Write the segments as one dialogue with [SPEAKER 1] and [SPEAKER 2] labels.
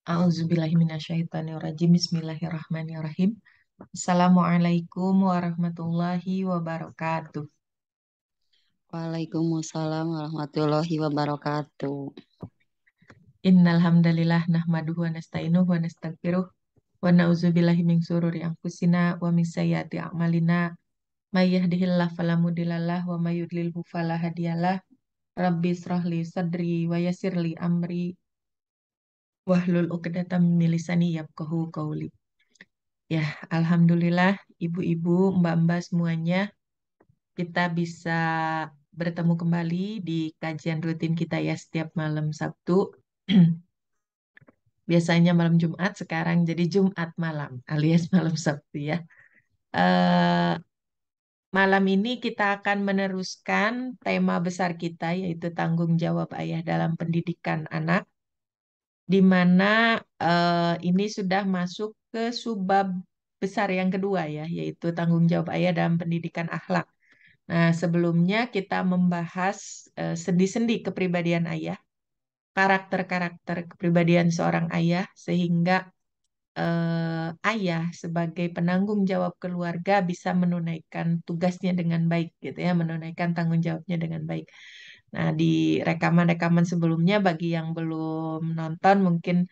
[SPEAKER 1] A'udzubillahiminasyaitonirrajim. Bismillahirrahmanirrahim. Assalamualaikum warahmatullahi wabarakatuh.
[SPEAKER 2] Waalaikumsalam warahmatullahi wabarakatuh.
[SPEAKER 1] Innal hamdalillah nahmaduhu wa nasta'inuhu wa nastaghfiruh wa na'udzubillahi min syururi anfusina wa min sayyiati a'malina. May yahdihillahu fala mudhillalah wa may yudlilhu fala hadiyalah. Rabbi israh li sadri wa yassir li amri wahlul 'uqdatam min lisani yafqahu qawli. Ya, alhamdulillah ibu-ibu, mbak-mbak semuanya, kita bisa bertemu kembali di kajian rutin kita ya setiap malam Sabtu. Biasanya malam Jumat, sekarang jadi Jumat malam alias malam Sabtu ya. Eh, Malam ini kita akan meneruskan tema besar kita yaitu tanggung jawab ayah dalam pendidikan anak, di mana ini sudah masuk ke subbab besar yang kedua ya, yaitu tanggung jawab ayah dalam pendidikan akhlak. Nah, sebelumnya kita membahas sendi-sendi kepribadian ayah, karakter-karakter kepribadian seorang ayah, sehingga ayah sebagai penanggung jawab keluarga bisa menunaikan tugasnya dengan baik, gitu ya, menunaikan tanggung jawabnya dengan baik. Nah, di rekaman-rekaman sebelumnya, bagi yang belum nonton, mungkin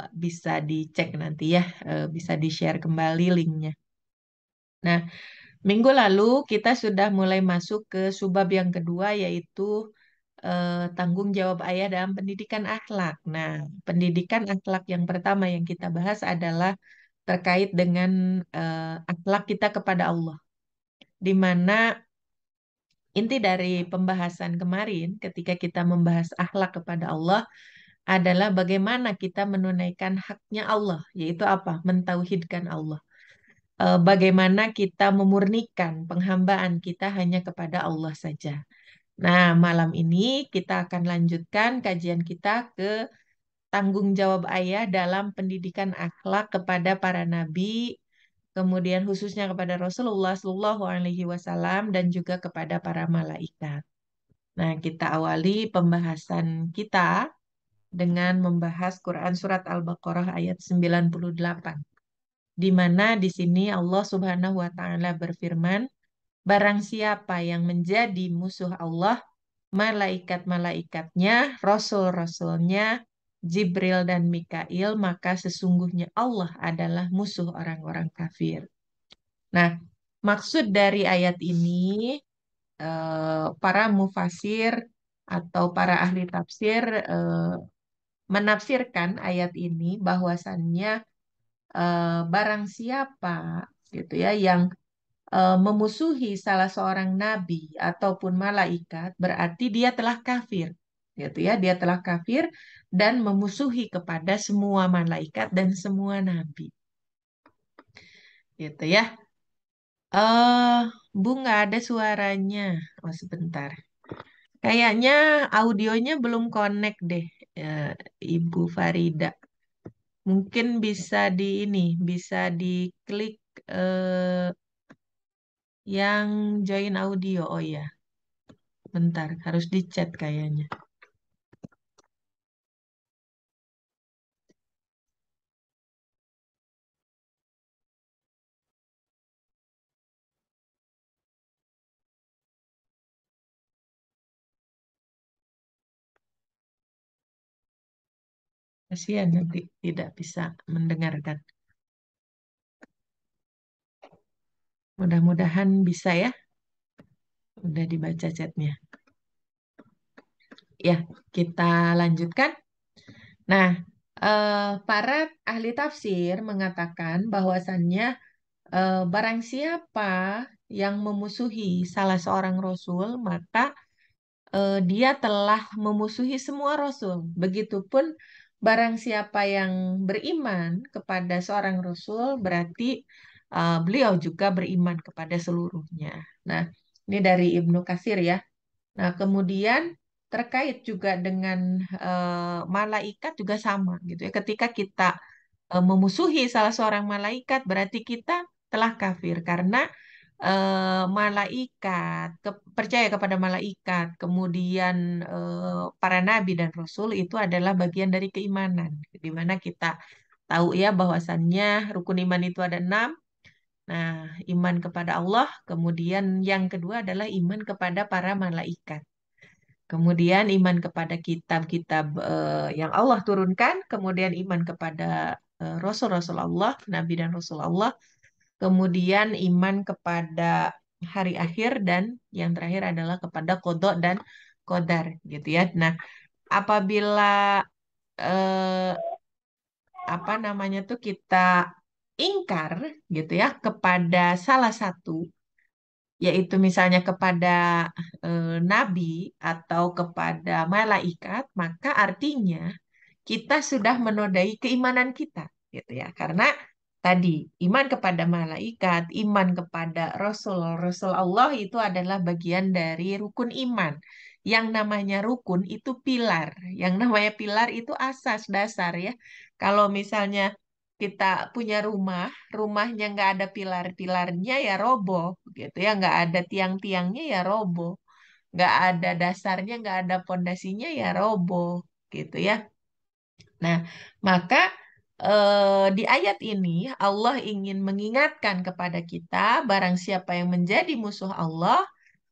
[SPEAKER 1] bisa dicek nanti ya, bisa di-share kembali linknya. Nah, minggu lalu kita sudah mulai masuk ke subbab yang kedua yaitu tanggung jawab ayah dalam pendidikan akhlak. Nah, pendidikan akhlak yang pertama yang kita bahas adalah terkait dengan akhlak kita kepada Allah. Di mana inti dari pembahasan kemarin ketika kita membahas akhlak kepada Allah adalah bagaimana kita menunaikan haknya Allah, yaitu apa? Mentauhidkan Allah. Bagaimana kita memurnikan penghambaan kita hanya kepada Allah saja. Nah, malam ini kita akan lanjutkan kajian kita ke tanggung jawab ayah dalam pendidikan akhlak kepada para nabi, kemudian khususnya kepada Rasulullah Shallallahu Alaihi Wasallam dan juga kepada para malaikat. Nah, kita awali pembahasan kita dengan membahas Quran Surat Al-Baqarah ayat 98, di mana di sini Allah Subhanahu wa Ta'ala berfirman, barang siapa yang menjadi musuh Allah, malaikat-malaikatnya, rasul-rasulnya, Jibril dan Mikail, maka sesungguhnya Allah adalah musuh orang-orang kafir. Nah, maksud dari ayat ini, para mufasir atau para ahli tafsir menafsirkan ayat ini bahwasannya barang siapa gitu ya yang memusuhi salah seorang nabi ataupun malaikat, berarti dia telah kafir. Gitu ya, dia telah kafir dan memusuhi kepada semua malaikat dan semua nabi. Gitu ya. Eh, Bu, nggak ada suaranya. Oh, sebentar. Kayaknya audionya belum connect deh, eh, Ibu Farida. Mungkin bisa di ini, bisa diklik eh, yang join audio. Oh ya, bentar, harus di-chat kayaknya. Kasihan nanti tidak bisa mendengarkan. Mudah-mudahan bisa ya. Udah dibaca chatnya. Ya, kita lanjutkan. Nah, para ahli tafsir mengatakan bahwasannya barang siapa yang memusuhi salah seorang rasul, maka dia telah memusuhi semua rasul. Begitupun barang siapa yang beriman kepada seorang rasul, berarti beliau juga beriman kepada seluruhnya. Nah, ini dari Ibnu Katsir ya. Nah, kemudian terkait juga dengan malaikat juga sama gitu ya. Ketika kita memusuhi salah seorang malaikat, berarti kita telah kafir karena malaikat, percaya kepada malaikat, kemudian para nabi dan rasul itu adalah bagian dari keimanan, di mana kita tahu ya bahwasannya rukun iman itu ada 6. Nah, iman kepada Allah, kemudian yang kedua adalah iman kepada para malaikat. Kemudian iman kepada kitab-kitab yang Allah turunkan, kemudian iman kepada Rasul-Rasul Allah, Nabi dan Rasul Allah, kemudian iman kepada hari akhir, dan yang terakhir adalah kepada kodok dan kodar, gitu ya. Nah, apabila eh, apa namanya tuh kita ingkar, gitu ya, kepada salah satu, yaitu misalnya kepada nabi atau kepada malaikat, maka artinya kita sudah menodai keimanan kita, gitu ya. Karena tadi iman kepada malaikat, iman kepada rasul, rasul Allah itu adalah bagian dari rukun iman. Yang namanya rukun itu pilar, yang namanya pilar itu asas dasar ya. Kalau misalnya kita punya rumah, rumahnya nggak ada pilar-pilarnya ya roboh, gitu ya. Nggak ada tiang-tiangnya ya roboh, nggak ada dasarnya, nggak ada pondasinya ya roboh, gitu ya. Nah, maka di ayat ini Allah ingin mengingatkan kepada kita, barang siapa yang menjadi musuh Allah,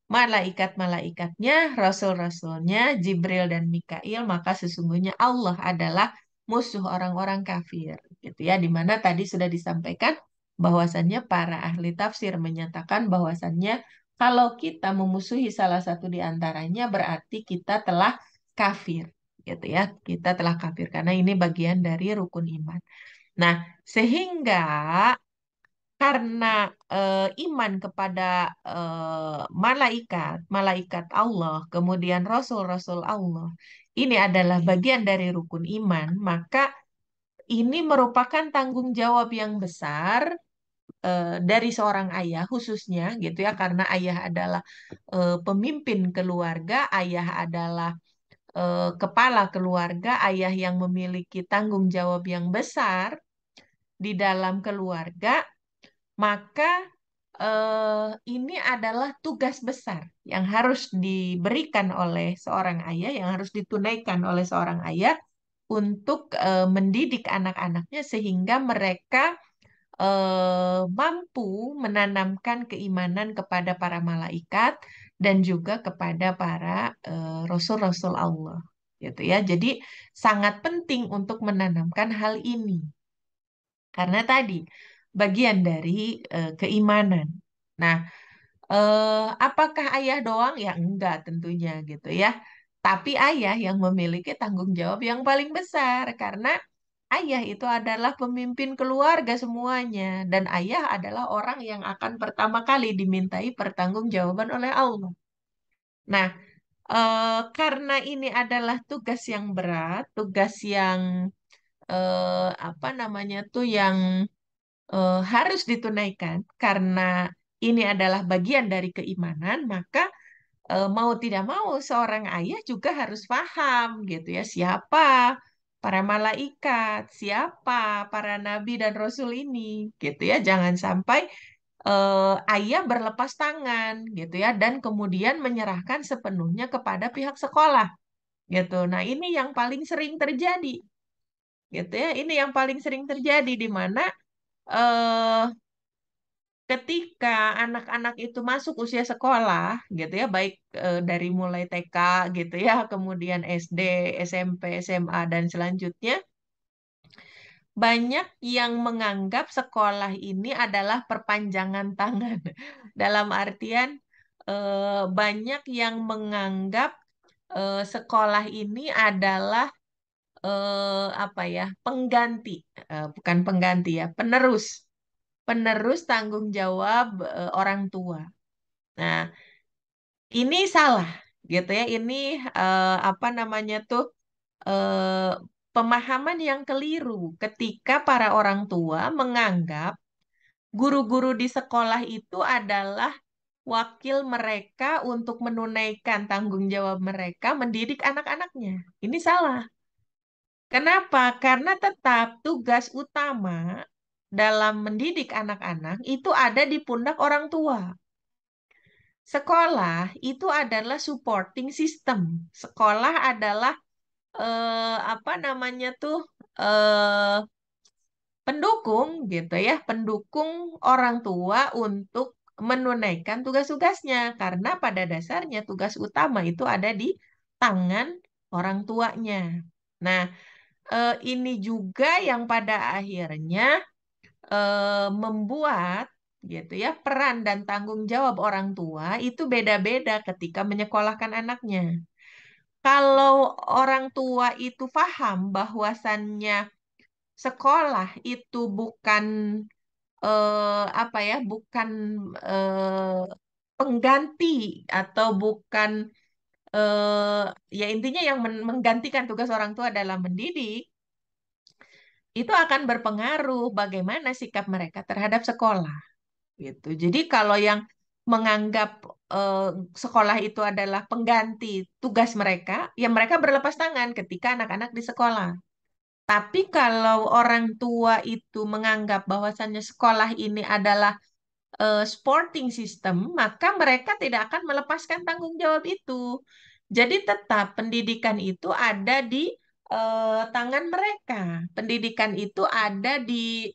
[SPEAKER 1] malaikat-malaikatnya, rasul-rasulnya, Jibril dan Mikail, maka sesungguhnya Allah adalah musuh orang-orang kafir. Gitu ya, di mana tadi sudah disampaikan bahwasannya para ahli tafsir menyatakan bahwasannya kalau kita memusuhi salah satu di antaranya berarti kita telah kafir. Gitu ya, kita telah kafir karena ini bagian dari rukun iman. Nah, sehingga karena iman kepada malaikat, malaikat Allah, kemudian rasul-rasul Allah, ini adalah bagian dari rukun iman, maka ini merupakan tanggung jawab yang besar dari seorang ayah khususnya gitu ya, karena ayah adalah pemimpin keluarga, ayah adalah kepala keluarga, ayah yang memiliki tanggung jawab yang besar di dalam keluarga, maka ini adalah tugas besar yang harus diberikan oleh seorang ayah, yang harus ditunaikan oleh seorang ayah untuk mendidik anak-anaknya sehingga mereka mampu menanamkan keimanan kepada para malaikat dan juga kepada para rasul-rasul Allah, gitu ya. Jadi sangat penting untuk menanamkan hal ini. Karena tadi bagian dari keimanan. Nah, apakah ayah doang? Ya enggak tentunya gitu ya. Tapi ayah yang memiliki tanggung jawab yang paling besar karena ayah itu adalah pemimpin keluarga semuanya dan ayah adalah orang yang akan pertama kali dimintai pertanggungjawaban oleh Allah. Nah, karena ini adalah tugas yang berat, tugas yang apa namanya tuh yang harus ditunaikan karena ini adalah bagian dari keimanan, maka mau tidak mau seorang ayah juga harus paham gitu ya siapa para malaikat, siapa para nabi dan rasul ini gitu ya. Jangan sampai ayah berlepas tangan gitu ya dan kemudian menyerahkan sepenuhnya kepada pihak sekolah gitu. Nah, ini yang paling sering terjadi gitu ya. Ini yang paling sering terjadi di mana eh ketika anak-anak itu masuk usia sekolah gitu ya, baik dari mulai TK gitu ya, kemudian SD, SMP, SMA dan selanjutnya, banyak yang menganggap sekolah ini adalah perpanjangan tangan. Dalam artian banyak yang menganggap sekolah ini adalah apa ya, pengganti, bukan pengganti ya, penerus, penerus tanggung jawab orang tua. Nah, ini salah gitu ya. Ini apa namanya tuh eh, pemahaman yang keliru ketika para orang tua menganggap guru-guru di sekolah itu adalah wakil mereka untuk menunaikan tanggung jawab mereka mendidik anak-anaknya. Ini salah. Kenapa? Karena tetap tugas utama dalam mendidik anak-anak itu ada di pundak orang tua. Sekolah itu adalah supporting system. Sekolah adalah apa namanya tuh eh, pendukung gitu ya, pendukung orang tua untuk menunaikan tugas-tugasnya karena pada dasarnya tugas utama itu ada di tangan orang tuanya. Nah, ini juga yang pada akhirnya membuat gitu ya peran dan tanggung jawab orang tua itu beda-beda ketika menyekolahkan anaknya. Kalau orang tua itu paham bahwasannya sekolah itu bukan apa ya, bukan eh, pengganti atau bukan ya intinya yang menggantikan tugas orang tua dalam mendidik, itu akan berpengaruh bagaimana sikap mereka terhadap sekolah gitu. Jadi kalau yang menganggap eh, sekolah itu adalah pengganti tugas mereka, ya mereka berlepas tangan ketika anak-anak di sekolah. Tapi kalau orang tua itu menganggap bahwasannya sekolah ini adalah sporting system, maka mereka tidak akan melepaskan tanggung jawab itu. Jadi tetap pendidikan itu ada di tangan mereka. Pendidikan itu ada di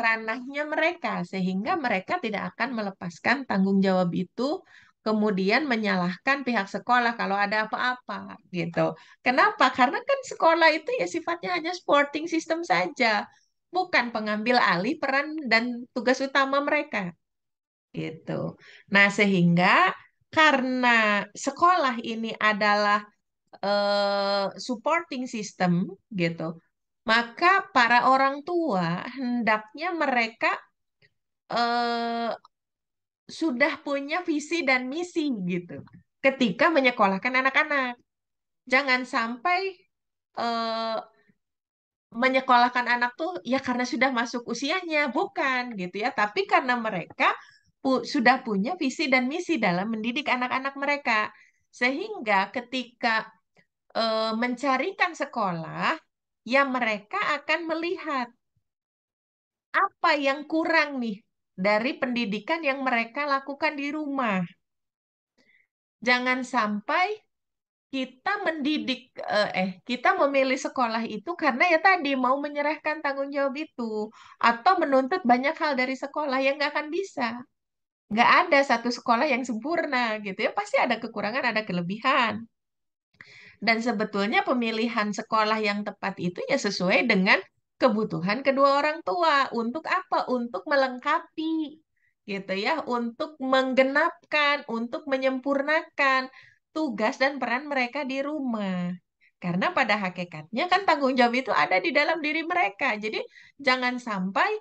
[SPEAKER 1] ranahnya mereka, sehingga mereka tidak akan melepaskan tanggung jawab itu, kemudian menyalahkan pihak sekolah kalau ada apa-apa, gitu. Kenapa? Karena kan sekolah itu ya sifatnya hanya sporting system saja, bukan pengambil alih peran dan tugas utama mereka, gitu. Nah, sehingga karena sekolah ini adalah supporting system, gitu, maka para orang tua hendaknya mereka eh, sudah punya visi dan misi gitu ketika menyekolahkan anak-anak. Jangan sampai eh, menyekolahkan anak tuh ya karena sudah masuk usianya, bukan gitu ya, tapi karena mereka sudah punya visi dan misi dalam mendidik anak-anak mereka. Sehingga ketika mencarikan sekolah, ya mereka akan melihat apa yang kurang nih dari pendidikan yang mereka lakukan di rumah. Jangan sampai kita mendidik, kita memilih sekolah itu karena ya tadi mau menyerahkan tanggung jawab itu atau menuntut banyak hal dari sekolah yang nggak akan bisa. Nggak ada satu sekolah yang sempurna gitu ya, pasti ada kekurangan, ada kelebihan. Dan sebetulnya pemilihan sekolah yang tepat itu ya sesuai dengan kebutuhan kedua orang tua. Untuk apa? Untuk melengkapi gitu ya, untuk menggenapkan, untuk menyempurnakan tugas dan peran mereka di rumah. Karena pada hakikatnya kan tanggung jawab itu ada di dalam diri mereka. Jadi jangan sampai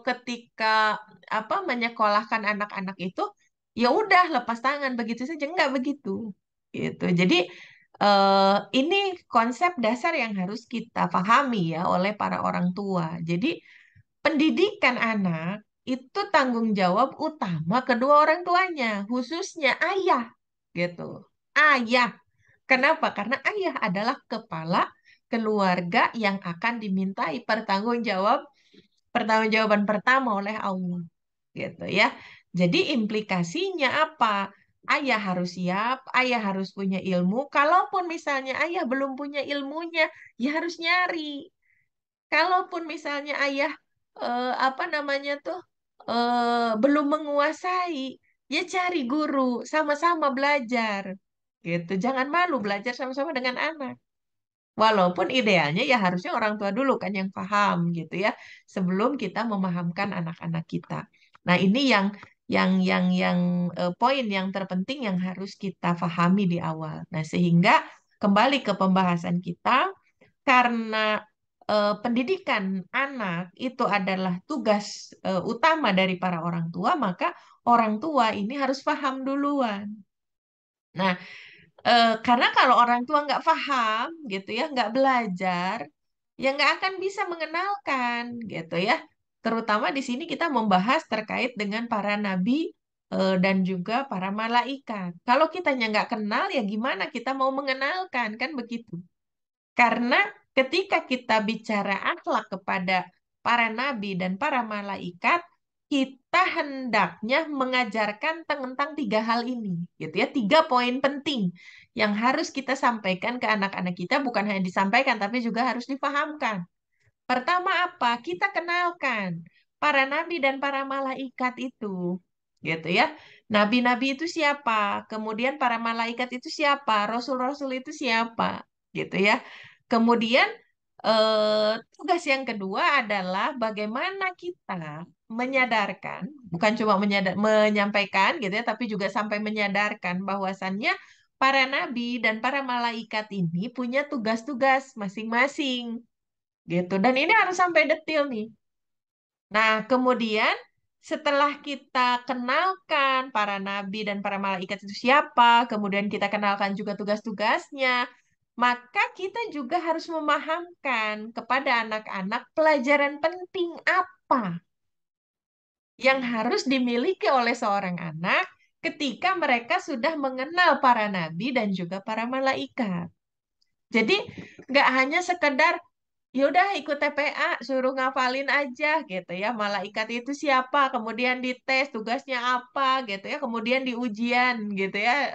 [SPEAKER 1] ketika apa menyekolahkan anak-anak itu ya udah lepas tangan begitu saja, enggak begitu. Gitu. Jadi ini konsep dasar yang harus kita pahami ya oleh para orang tua. Jadi pendidikan anak itu tanggung jawab utama kedua orang tuanya, khususnya ayah gitu. Ayah. Kenapa? Karena ayah adalah kepala keluarga yang akan dimintai pertanggungjawaban pertama oleh Allah gitu ya. Jadi implikasinya apa? Ayah harus siap, ayah harus punya ilmu. Kalaupun misalnya ayah belum punya ilmunya, ya harus nyari. Kalaupun misalnya ayah apa namanya tuh belum menguasai, ya cari guru, sama-sama belajar. Gitu. Jangan malu belajar sama-sama dengan anak. Walaupun idealnya ya harusnya orang tua dulu kan yang paham gitu ya, sebelum kita memahamkan anak-anak kita. Nah, ini yang poin yang terpenting yang harus kita pahami di awal. Nah, sehingga kembali ke pembahasan kita, karena pendidikan anak itu adalah tugas utama dari para orang tua, maka orang tua ini harus paham duluan. Nah, karena kalau orang tua nggak paham gitu ya, nggak belajar, ya nggak akan bisa mengenalkan gitu ya. Terutama di sini kita membahas terkait dengan para nabi dan juga para malaikat. Kalau kitanya nggak kenal, ya gimana kita mau mengenalkan kan begitu? Karena ketika kita bicara akhlak kepada para nabi dan para malaikat, kita hendaknya mengajarkan tentang tiga hal ini, gitu ya, 3 poin penting yang harus kita sampaikan ke anak-anak kita, bukan hanya disampaikan, tapi juga harus difahamkan. Pertama apa? Kita kenalkan para nabi dan para malaikat itu, gitu ya. Nabi-nabi itu siapa? Kemudian para malaikat itu siapa? Rasul-rasul itu siapa? Gitu ya. Kemudian tugas yang kedua adalah bagaimana kita menyadarkan, bukan cuma menyampaikan gitu ya, tapi juga sampai menyadarkan bahwasannya para nabi dan para malaikat ini punya tugas-tugas masing-masing gitu. Dan ini harus sampai detil nih. Nah, kemudian setelah kita kenalkan para nabi dan para malaikat itu siapa, kemudian kita kenalkan juga tugas-tugasnya, maka kita juga harus memahamkan kepada anak-anak pelajaran penting apa yang harus dimiliki oleh seorang anak ketika mereka sudah mengenal para nabi dan juga para malaikat. Jadi nggak hanya sekedar ya udah ikut TPA, suruh ngafalin aja gitu ya. Malaikat itu siapa, kemudian dites tugasnya apa gitu ya, kemudian di ujian gitu ya,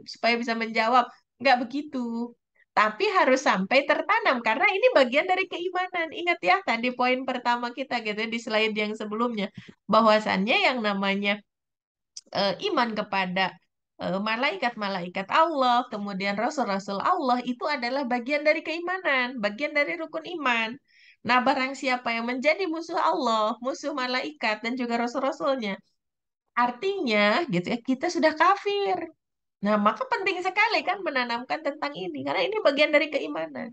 [SPEAKER 1] supaya bisa menjawab. Nggak begitu. Tapi harus sampai tertanam karena ini bagian dari keimanan. Ingat ya tadi poin pertama kita gitu ya, di slide yang sebelumnya, bahwasannya yang namanya iman kepada malaikat-malaikat Allah, kemudian rasul-rasul Allah itu adalah bagian dari keimanan, bagian dari rukun iman. Nah, barang siapa yang menjadi musuh Allah, musuh malaikat dan juga rasul-rasulnya, artinya gitu ya, kita sudah kafir. Nah, maka penting sekali kan menanamkan tentang ini karena ini bagian dari keimanan.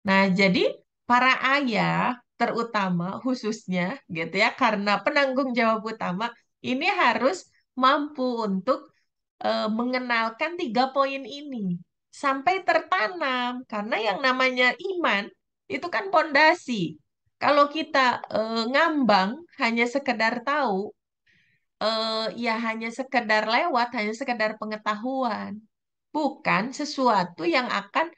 [SPEAKER 1] Nah, jadi para ayah terutama khususnya gitu ya, karena penanggung jawab utama ini harus mampu untuk mengenalkan 3 poin ini sampai tertanam karena yang namanya iman itu kan pondasi. Kalau kita ngambang hanya sekedar tahu, ya hanya sekedar lewat, hanya sekedar pengetahuan, bukan sesuatu yang akan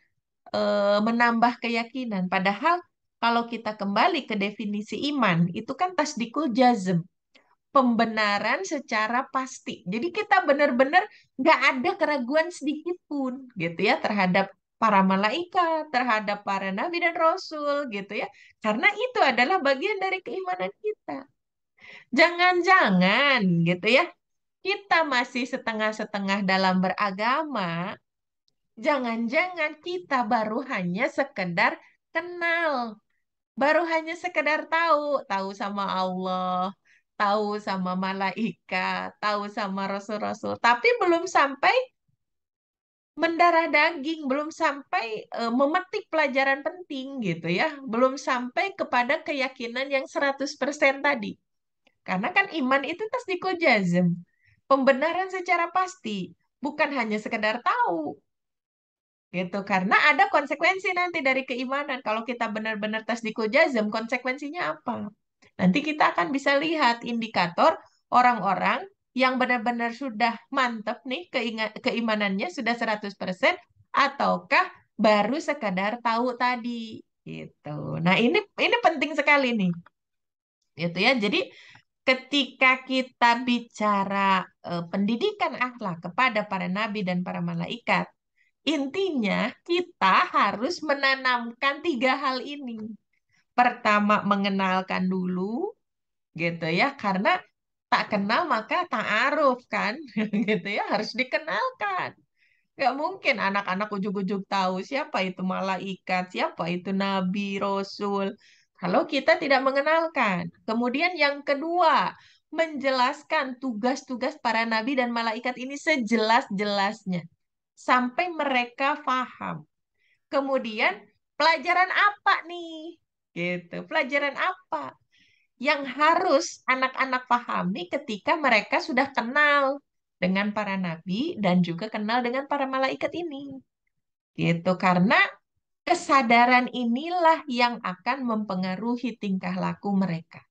[SPEAKER 1] menambah keyakinan. Padahal kalau kita kembali ke definisi iman, itu kan tasdikul jazm, pembenaran secara pasti. Jadi kita benar-benar nggak ada keraguan sedikit pun gitu ya terhadap para malaikat, terhadap para nabi dan rasul gitu ya. Karena itu adalah bagian dari keimanan kita. Jangan-jangan gitu ya, kita masih setengah-setengah dalam beragama, jangan-jangan kita baru hanya sekedar kenal, baru hanya sekedar tahu, tahu sama Allah, tahu sama malaikat, tahu sama rasul-rasul, tapi belum sampai mendarah daging, belum sampai memetik pelajaran penting gitu ya, belum sampai kepada keyakinan yang 100% tadi. Karena kan iman itu tasdikul jazm, pembenaran secara pasti, bukan hanya sekedar tahu gitu. Karena ada konsekuensi nanti dari keimanan. Kalau kita benar-benar tasdikul jazm, konsekuensinya apa? Nanti kita akan bisa lihat indikator orang-orang yang benar-benar sudah mantap nih keimanannya sudah 100% ataukah baru sekadar tahu tadi gitu. Nah, ini penting sekali nih. Gitu ya. Jadi ketika kita bicara pendidikan akhlak kepada para nabi dan para malaikat, intinya kita harus menanamkan 3 hal ini. Pertama, mengenalkan dulu, gitu ya, karena tak kenal maka tak aruf kan, gitu ya, harus dikenalkan. Gak mungkin anak-anak ujuk-ujuk tahu siapa itu malaikat, siapa itu nabi, rasul. Kalau kita tidak mengenalkan. Kemudian yang kedua, menjelaskan tugas-tugas para nabi dan malaikat ini sejelas-jelasnya. Sampai mereka paham. Kemudian, pelajaran apa nih? Gitu. Pelajaran apa yang harus anak-anak pahami ketika mereka sudah kenal dengan para nabi dan juga kenal dengan para malaikat ini. Gitu. Karena kesadaran inilah yang akan mempengaruhi tingkah laku mereka.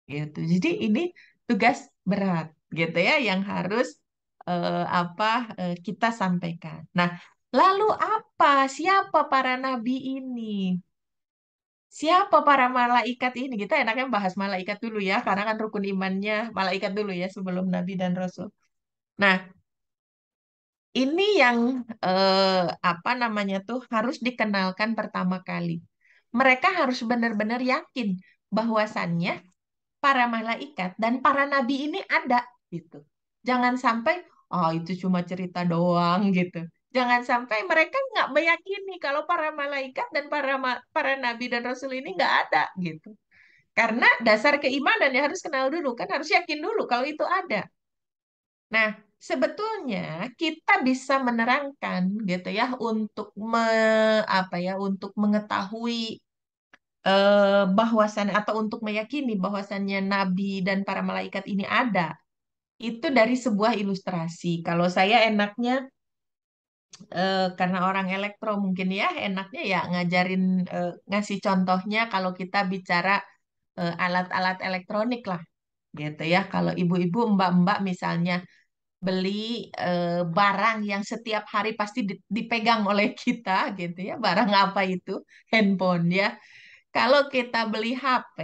[SPEAKER 1] Gitu. Jadi ini tugas berat gitu ya yang harus apa kita sampaikan. Nah, lalu apa? Siapa para nabi ini? Siapa para malaikat ini? Kita enaknya bahas malaikat dulu ya, karena kan rukun imannya malaikat dulu ya sebelum nabi dan rasul. Nah, ini yang apa namanya tuh harus dikenalkan pertama kali. Mereka harus benar-benar yakin bahwasannya para malaikat dan para nabi ini ada gitu. Jangan sampai oh itu cuma cerita doang gitu. Jangan sampai mereka nggak meyakini kalau para malaikat dan para nabi dan rasul ini nggak ada gitu. Karena dasar keimanan ya harus kenal dulu kan harus yakin dulu kalau itu ada. Nah, sebetulnya kita bisa menerangkan gitu ya untuk apa ya untuk mengetahui bahwasannya atau untuk meyakini bahwasannya nabi dan para malaikat ini ada itu dari sebuah ilustrasi. Kalau saya enaknya karena orang elektro mungkin ya enaknya ya ngajarin ngasih contohnya kalau kita bicara alat-alat elektronik lah gitu ya. Kalau ibu-ibu, mbak-mbak misalnya beli barang yang setiap hari pasti dipegang oleh kita gitu ya. Barang apa itu? Handphone ya. Kalau kita beli HP,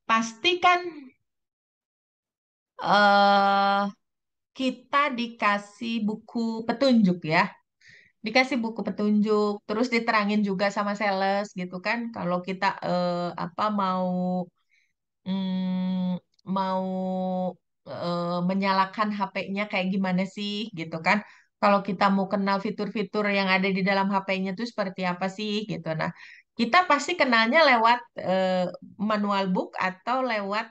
[SPEAKER 1] pasti kan eh kita dikasih buku petunjuk ya. Dikasih buku petunjuk, terus diterangin juga sama sales gitu kan. Kalau kita apa mau menyalakan HP-nya kayak gimana sih gitu kan. Kalau kita mau kenal fitur-fitur yang ada di dalam HP-nya itu seperti apa sih gitu. Nah, kita pasti kenalnya lewat manual book atau lewat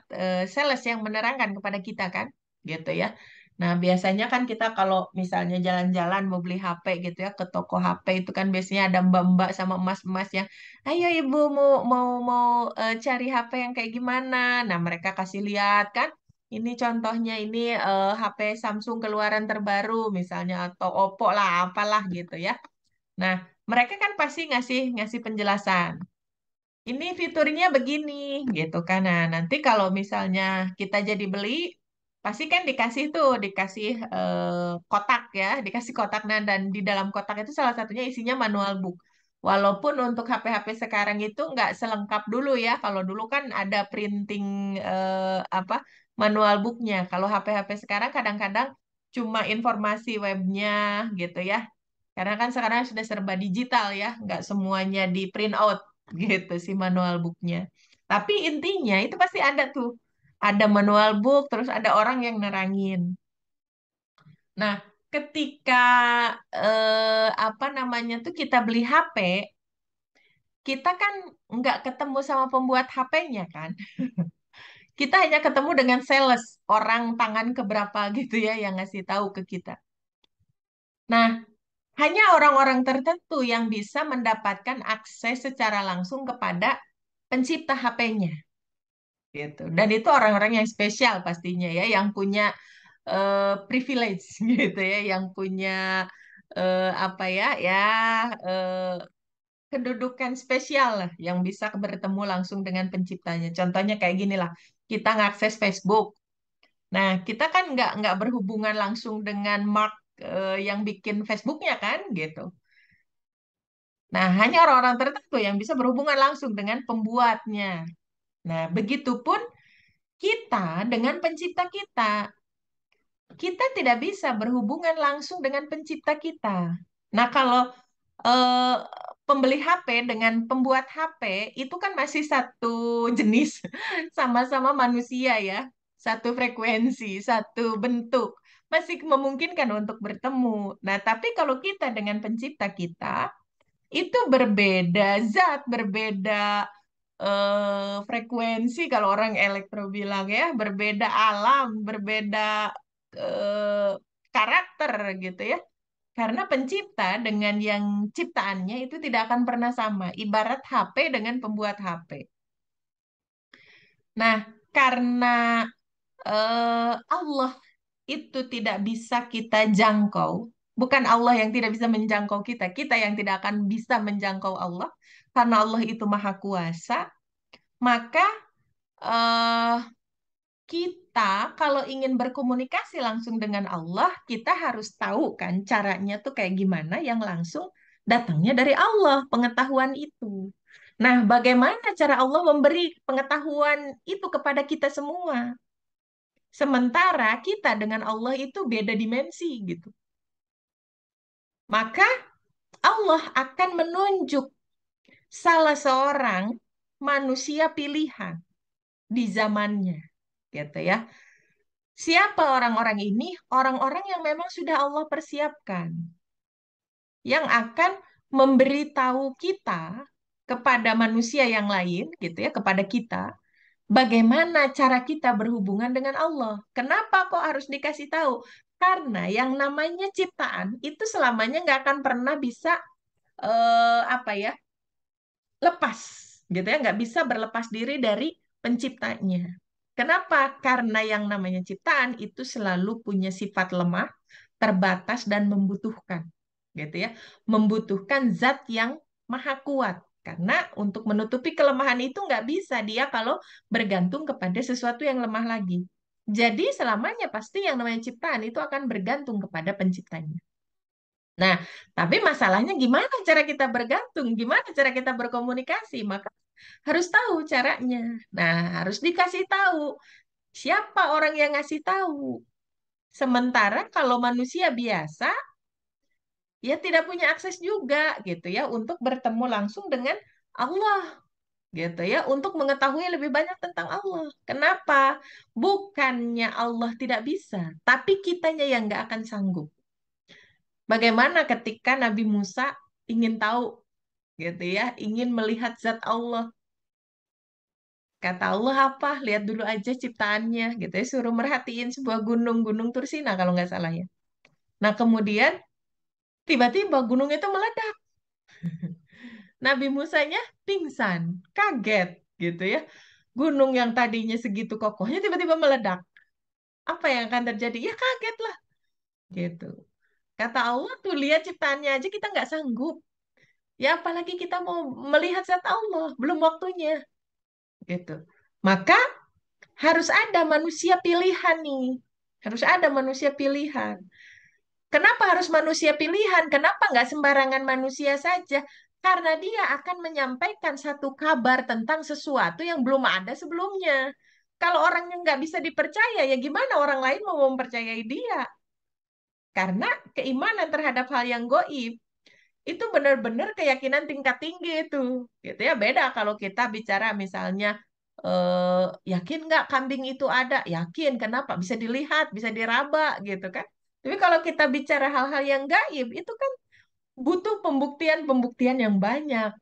[SPEAKER 1] sales yang menerangkan kepada kita kan gitu ya. Nah, biasanya kan kita kalau misalnya jalan-jalan mau beli HP gitu ya ke toko HP itu kan biasanya ada mbak-mbak sama emas-emas yang ayo ibu mau cari HP yang kayak gimana? Nah, mereka kasih lihat kan. Ini contohnya ini HP Samsung keluaran terbaru misalnya atau Oppo lah apalah gitu ya. Nah, mereka kan pasti ngasih ngasih penjelasan ini fiturnya begini gitu kan. Nah, nanti kalau misalnya kita jadi beli, pasti kan dikasih tuh, dikasih kotak ya, dikasih kotak. Nah, dan di dalam kotak itu salah satunya isinya manual book. Walaupun untuk HP-HP sekarang itu nggak selengkap dulu ya. Kalau dulu kan ada printing apa manual booknya. Kalau HP-HP sekarang kadang-kadang cuma informasi webnya gitu ya. Karena kan sekarang sudah serba digital ya, nggak semuanya di print out gitu sih manual booknya. Tapi intinya itu pasti ada tuh, ada manual book, terus ada orang yang nerangin. Nah, ketika apa namanya tuh kita beli HP, kita kan nggak ketemu sama pembuat HP-nya kan. Kita hanya ketemu dengan sales, orang tangan keberapa gitu ya yang ngasih tahu ke kita. Nah, hanya orang-orang tertentu yang bisa mendapatkan akses secara langsung kepada pencipta HP-nya, gitu. Dan itu orang-orang yang spesial pastinya ya, yang punya privilege gitu ya, yang punya apa ya, eh, kedudukan spesial lah, yang bisa bertemu langsung dengan penciptanya. Contohnya kayak gini lah, kita ngakses Facebook. Nah, kita kan nggak berhubungan langsung dengan Mark yang bikin Facebooknya kan, gitu. Nah, hanya orang-orang tertentu yang bisa berhubungan langsung dengan pembuatnya. Nah, begitupun kita dengan pencipta kita. Kita tidak bisa berhubungan langsung dengan pencipta kita. Nah, kalau eh, pembeli HP dengan pembuat HP itu kan masih satu jenis, sama-sama manusia ya, satu frekuensi, satu bentuk, masih memungkinkan untuk bertemu. Nah, tapi kalau kita dengan pencipta kita, itu berbeda zat, berbeda frekuensi kalau orang elektro bilang ya, berbeda alam, berbeda eh, karakter gitu ya. Karena pencipta dengan yang ciptaannya itu tidak akan pernah sama. Ibarat HP dengan pembuat HP. Nah, karena Allah itu tidak bisa kita jangkau, bukan Allah yang tidak bisa menjangkau kita, kita yang tidak akan bisa menjangkau Allah, karena Allah itu maha kuasa, maka eh, kita kalau ingin berkomunikasi langsung dengan Allah, kita harus tahu kan caranya tuh kayak gimana yang langsung. Datangnya dari Allah pengetahuan itu. Nah, bagaimana cara Allah memberi pengetahuan itu kepada kita semua? Sementara kita dengan Allah itu beda dimensi gitu. Maka Allah akan menunjuk salah seorang manusia pilihan di zamannya, gitu ya. Siapa orang-orang ini? Orang-orang yang memang sudah Allah persiapkan, yang akan memberitahu kita kepada manusia yang lain, gitu ya, kepada kita, bagaimana cara kita berhubungan dengan Allah. Kenapa kok harus dikasih tahu? Karena yang namanya ciptaan itu selamanya nggak akan pernah bisa apa ya, lepas, gitu ya, nggak bisa berlepas diri dari penciptanya. Kenapa? Karena yang namanya ciptaan itu selalu punya sifat lemah, terbatas dan membutuhkan, gitu ya, membutuhkan zat yang maha kuat. Karena untuk menutupi kelemahan itu nggak bisa dia kalau bergantung kepada sesuatu yang lemah lagi. Jadi selamanya pasti yang namanya ciptaan itu akan bergantung kepada penciptanya. Nah, tapi masalahnya gimana cara kita bergantung, gimana cara kita berkomunikasi, maka harus tahu caranya. Nah, harus dikasih tahu siapa orang yang ngasih tahu. Sementara kalau manusia biasa, ya tidak punya akses juga gitu ya untuk bertemu langsung dengan Allah gitu ya, untuk mengetahui lebih banyak tentang Allah. Kenapa? Bukannya Allah tidak bisa, tapi kitanya yang nggak akan sanggup. Bagaimana ketika Nabi Musa ingin tahu gitu ya, ingin melihat zat Allah. Kata Allah apa? Lihat dulu aja ciptaannya gitu ya, suruh merhatiin sebuah gunung, Gunung Tursina kalau nggak salah ya. Nah, kemudian tiba-tiba gunung itu meledak. Nabi Musanya pingsan, kaget gitu ya. Gunung yang tadinya segitu kokohnya tiba-tiba meledak. Apa yang akan terjadi? Ya kaget lah gitu. Kata Allah tuh lihat ciptaannya aja kita nggak sanggup. Ya apalagi kita mau melihat zat Allah, belum waktunya gitu. Maka harus ada manusia pilihan nih. Harus ada manusia pilihan. Kenapa harus manusia pilihan? Kenapa nggak sembarangan manusia saja? Karena dia akan menyampaikan satu kabar tentang sesuatu yang belum ada sebelumnya. Kalau orang yang nggak bisa dipercaya, ya gimana orang lain mau mempercayai dia? Karena keimanan terhadap hal yang goib itu benar-benar keyakinan tingkat tinggi itu, gitu ya. Beda kalau kita bicara misalnya, yakin nggak kambing itu ada? Yakin. Kenapa? Bisa dilihat, bisa diraba, gitu kan. Tapi kalau kita bicara hal-hal yang gaib, itu kan butuh pembuktian-pembuktian yang banyak.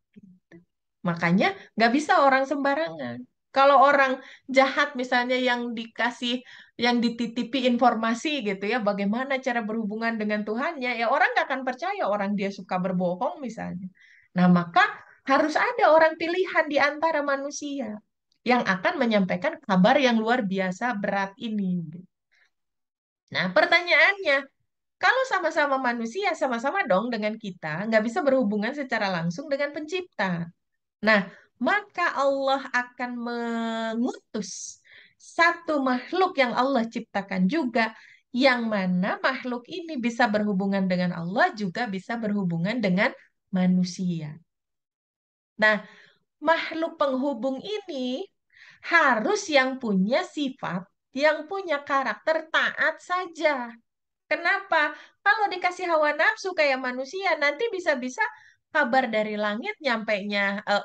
[SPEAKER 1] Makanya nggak bisa orang sembarangan. Kalau orang jahat misalnya yang dikasih, yang dititipi informasi gitu ya, bagaimana cara berhubungan dengan Tuhannya, ya orang nggak akan percaya orang dia suka berbohong misalnya. Nah, maka harus ada orang pilihan di antara manusia yang akan menyampaikan kabar yang luar biasa berat ini. Nah, pertanyaannya, kalau sama-sama manusia, sama-sama dong dengan kita, nggak bisa berhubungan secara langsung dengan pencipta. Nah, maka Allah akan mengutus satu makhluk yang Allah ciptakan juga, yang mana makhluk ini bisa berhubungan dengan Allah, juga bisa berhubungan dengan manusia. Nah, makhluk penghubung ini harus yang punya sifat, yang punya karakter taat saja. Kenapa? Kalau dikasih hawa nafsu kayak manusia, nanti bisa-bisa kabar dari langit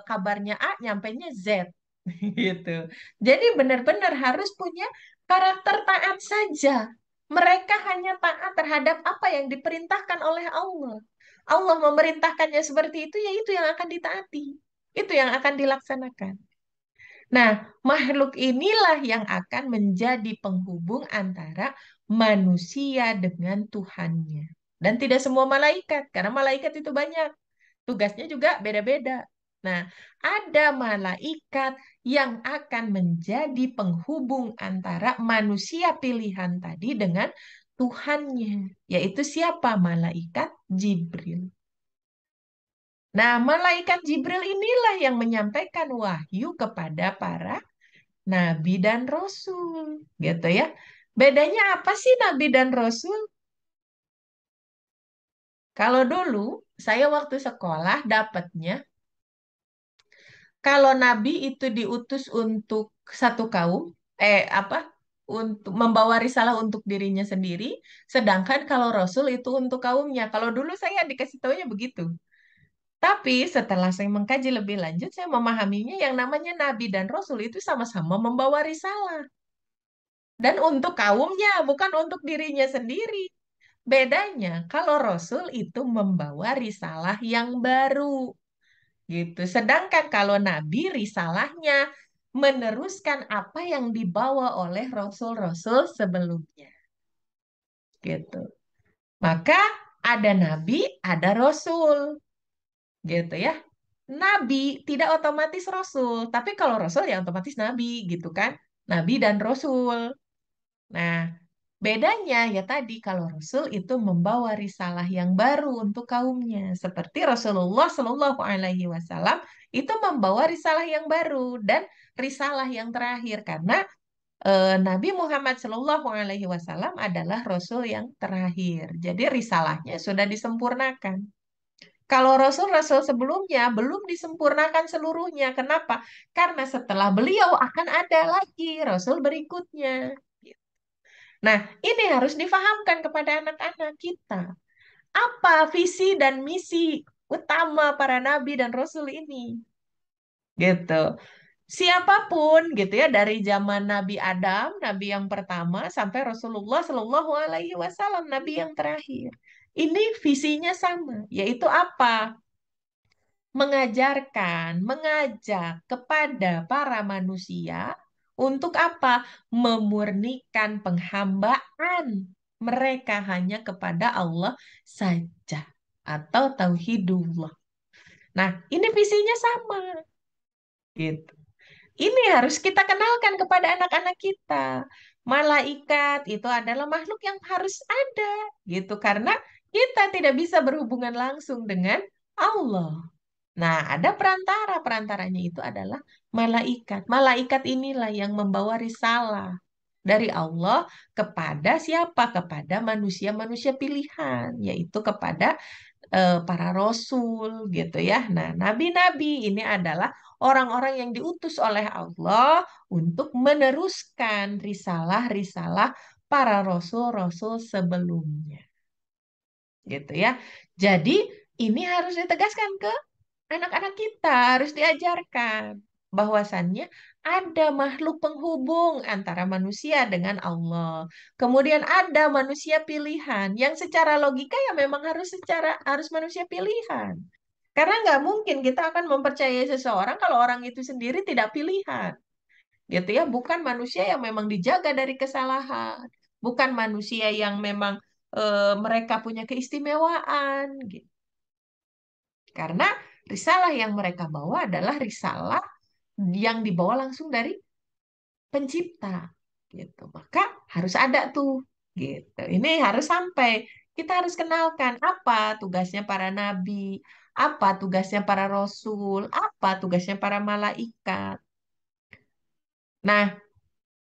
[SPEAKER 1] kabarnya A nyampainya Z gitu. Jadi benar-benar harus punya karakter taat saja. Mereka hanya taat terhadap apa yang diperintahkan oleh Allah. Allah memerintahkannya seperti itu, ya itu yang akan ditaati. Itu yang akan dilaksanakan. Nah, makhluk inilah yang akan menjadi penghubung antara manusia dengan Tuhannya. Dan tidak semua malaikat, karena malaikat itu banyak. Tugasnya juga beda-beda. Nah, ada malaikat yang akan menjadi penghubung antara manusia pilihan tadi dengan Tuhannya. Yaitu siapa? Malaikat Jibril. Nah, malaikat Jibril inilah yang menyampaikan wahyu kepada para nabi dan rasul, gitu ya. Bedanya apa sih nabi dan rasul? Kalau dulu saya waktu sekolah dapatnya kalau nabi itu diutus untuk satu kaum, apa? Untuk membawa risalah untuk dirinya sendiri, sedangkan kalau rasul itu untuk kaumnya. Kalau dulu saya dikasih taunya begitu. Tapi setelah saya mengkaji lebih lanjut, saya memahaminya yang namanya nabi dan rasul itu sama-sama membawa risalah. Dan untuk kaumnya, bukan untuk dirinya sendiri. Bedanya, kalau rasul itu membawa risalah yang baru. Gitu. Sedangkan kalau nabi risalahnya meneruskan apa yang dibawa oleh rasul-rasul sebelumnya. Gitu. Maka ada nabi, ada rasul. Gitu ya. Nabi tidak otomatis rasul, tapi kalau rasul ya otomatis nabi gitu kan. Nabi dan rasul. Nah, bedanya ya tadi kalau rasul itu membawa risalah yang baru untuk kaumnya, seperti Rasulullah Shallallahu Alaihi Wasallam itu membawa risalah yang baru dan risalah yang terakhir karena Nabi Muhammad Shallallahu Alaihi Wasallam adalah rasul yang terakhir. Jadi risalahnya sudah disempurnakan. Kalau rasul-rasul sebelumnya belum disempurnakan seluruhnya. Kenapa? Karena setelah beliau akan ada lagi rasul berikutnya. Nah, ini harus difahamkan kepada anak-anak kita. Apa visi dan misi utama para nabi dan rasul ini? Gitu. Siapapun gitu ya dari zaman Nabi Adam, nabi yang pertama sampai Rasulullah Shallallahu Alaihi Wasallam, nabi yang terakhir. Ini visinya sama, yaitu apa? Mengajarkan, mengajak kepada para manusia untuk apa? Memurnikan penghambaan mereka hanya kepada Allah saja atau tauhidullah. Nah, ini visinya sama gitu. Ini harus kita kenalkan kepada anak-anak kita. Malaikat itu adalah makhluk yang harus ada gitu karena kita tidak bisa berhubungan langsung dengan Allah. Nah, ada perantara. Perantaranya itu adalah malaikat. Malaikat inilah yang membawa risalah dari Allah kepada siapa? Kepada manusia-manusia pilihan, yaitu kepada para rasul gitu ya. Nah, nabi-nabi ini adalah orang-orang yang diutus oleh Allah untuk meneruskan risalah-risalah para rasul-rasul sebelumnya. Gitu ya. Jadi, ini harus ditegaskan ke anak-anak kita harus diajarkan bahwasannya ada makhluk penghubung antara manusia dengan Allah. Kemudian ada manusia pilihan yang secara logika ya memang harus manusia pilihan. Karena nggak mungkin kita akan mempercayai seseorang kalau orang itu sendiri tidak pilihan. Gitu ya, bukan manusia yang memang dijaga dari kesalahan, bukan manusia yang memang mereka punya keistimewaan gitu. Karena risalah yang mereka bawa adalah risalah yang dibawa langsung dari pencipta gitu. Maka harus ada tuh gitu. Ini harus sampai kita harus kenalkan apa tugasnya para nabi, apa tugasnya para rasul, apa tugasnya para malaikat. Nah,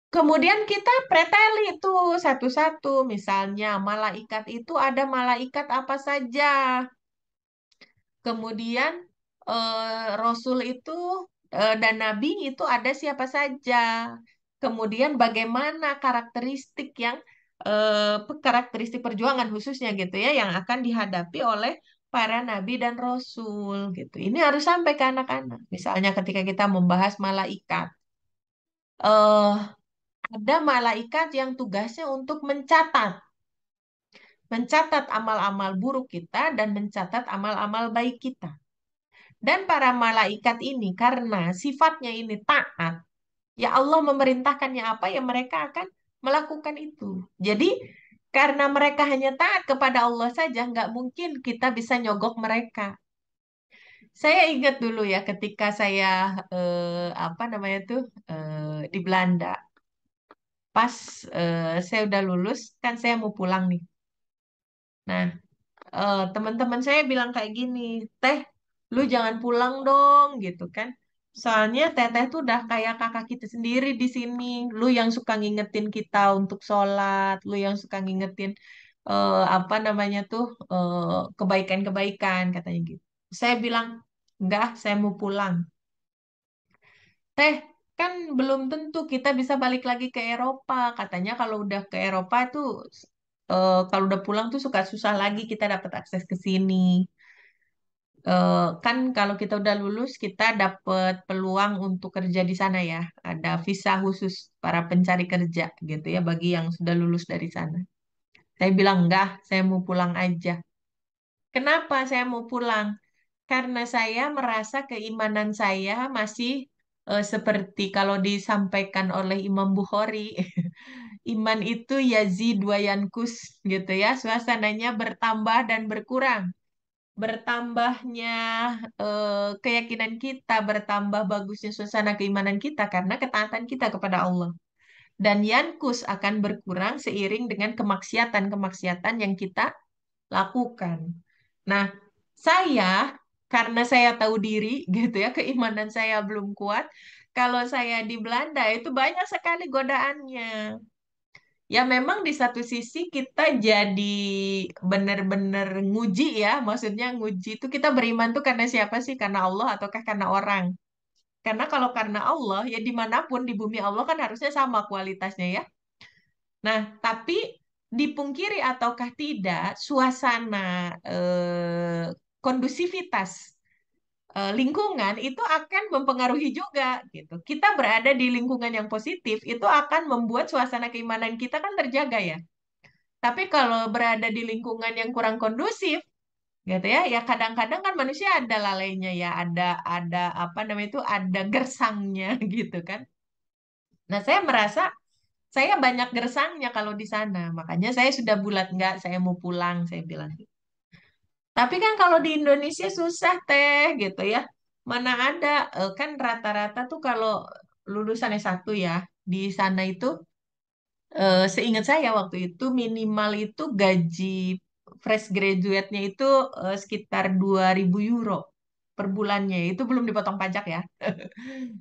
[SPEAKER 1] kemudian kita preteli itu satu-satu. Misalnya malaikat itu ada malaikat apa saja. Kemudian Rasul itu dan Nabi itu ada siapa saja. Kemudian bagaimana karakteristik yang karakteristik perjuangan khususnya gitu ya yang akan dihadapi oleh para Nabi dan Rasul gitu. Ini harus sampai ke anak-anak. Misalnya ketika kita membahas malaikat, eh ada malaikat yang tugasnya untuk mencatat amal-amal buruk kita dan mencatat amal-amal baik kita. Dan para malaikat ini karena sifatnya ini taat, ya Allah memerintahkannya apa ya mereka akan melakukan itu. Jadi karena mereka hanya taat kepada Allah saja, nggak mungkin kita bisa nyogok mereka. Saya ingat dulu ya ketika saya apa namanya tuh di Belanda. Pas saya udah lulus, kan saya mau pulang nih. Nah, teman-teman saya bilang kayak gini, Teh, lu jangan pulang dong, gitu kan. Soalnya Teteh tuh udah kayak kakak kita sendiri di sini. Lu yang suka ngingetin kita untuk sholat, lu yang suka ngingetin. apa namanya tuh kebaikan-kebaikan katanya gitu. Saya bilang, enggak, saya mau pulang. Teh, kan belum tentu kita bisa balik lagi ke Eropa. Katanya kalau udah ke Eropa tuh, kalau udah pulang tuh suka susah lagi kita dapat akses ke sini. Kan kalau kita udah lulus, kita dapat peluang untuk kerja di sana ya. Ada visa khusus para pencari kerja gitu ya, bagi yang sudah lulus dari sana. Saya bilang, enggak, saya mau pulang aja. Kenapa saya mau pulang? Karena saya merasa keimanan saya masih seperti kalau disampaikan oleh Imam Bukhari, iman itu yazid wa yankus gitu ya, suasananya bertambah dan berkurang. Bertambahnya keyakinan kita, bertambah bagusnya suasana keimanan kita karena ketaatan kita kepada Allah. Dan yankus akan berkurang seiring dengan kemaksiatan-kemaksiatan yang kita lakukan. Nah, saya karena saya tahu diri gitu ya, keimanan saya belum kuat. Kalau saya di Belanda itu banyak sekali godaannya. Ya memang di satu sisi kita jadi benar-benar nguji ya, maksudnya nguji itu kita beriman tuh karena siapa sih? Karena Allah ataukah karena orang? Karena kalau karena Allah ya dimanapun di bumi Allah kan harusnya sama kualitasnya ya. Nah, tapi dipungkiri ataukah tidak, suasana kondusivitas lingkungan itu akan mempengaruhi juga gitu. Kita berada di lingkungan yang positif itu akan membuat suasana keimanan kita kan terjaga ya. Tapi kalau berada di lingkungan yang kurang kondusif gitu ya, ya kadang-kadang kan manusia ada lalainya ya, ada apa namanya itu ada gersangnya gitu kan. Nah, saya merasa saya banyak gersangnya kalau di sana. Makanya saya sudah bulat enggak, saya mau pulang, saya bilang. Tapi kan kalau di Indonesia susah teh gitu ya. Mana ada kan rata-rata tuh kalau lulusan S1 ya di sana itu seingat saya waktu itu minimal itu gaji fresh graduate-nya itu sekitar 2.000 euro per bulannya. Itu belum dipotong pajak ya.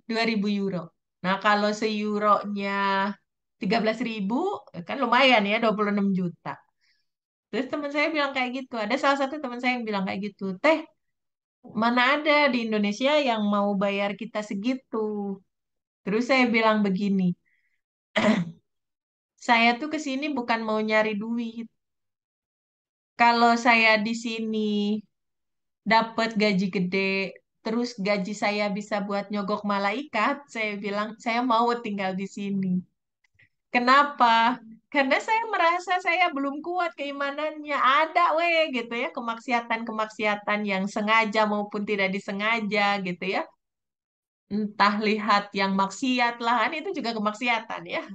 [SPEAKER 1] 2.000 euro. Nah, kalau se-euronya 13.000 kan lumayan ya 26 juta. Terus teman saya bilang kayak gitu. Ada salah satu teman saya yang bilang kayak gitu. Teh, mana ada di Indonesia yang mau bayar kita segitu? Terus saya bilang begini, saya tuh ke sini bukan mau nyari duit. Kalau saya di sini dapat gaji gede, terus gaji saya bisa buat nyogok malaikat, saya bilang saya mau tinggal di sini. Kenapa? Karena saya merasa saya belum kuat keimanannya. Ada weh gitu ya, kemaksiatan-kemaksiatan yang sengaja maupun tidak disengaja gitu ya. Entah lihat yang maksiat lah, kan itu juga kemaksiatan ya.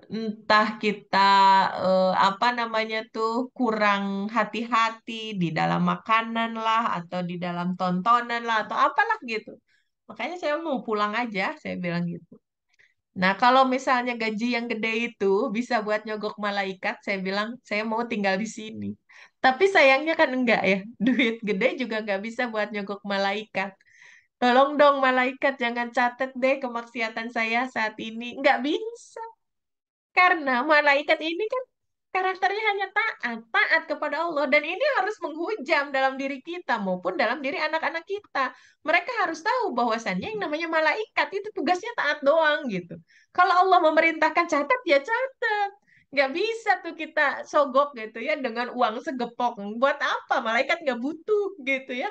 [SPEAKER 1] Entah kita apa namanya tuh kurang hati-hati di dalam makanan lah atau di dalam tontonan lah atau apalah gitu. Makanya saya mau pulang aja, saya bilang gitu. Nah, kalau misalnya gaji yang gede itu bisa buat nyogok malaikat, saya bilang saya mau tinggal di sini. Tapi sayangnya kan enggak ya, duit gede juga nggak bisa buat nyogok malaikat. Tolong dong malaikat jangan catat deh kemaksiatan saya saat ini. Nggak bisa. Karena malaikat ini kan karakternya hanya taat, taat kepada Allah. Dan ini harus menghujam dalam diri kita maupun dalam diri anak-anak kita. Mereka harus tahu bahwasannya yang namanya malaikat itu tugasnya taat doang gitu. Kalau Allah memerintahkan catat, ya catat. Nggak bisa tuh kita sogok gitu ya dengan uang segepok. Buat apa? Malaikat nggak butuh gitu ya.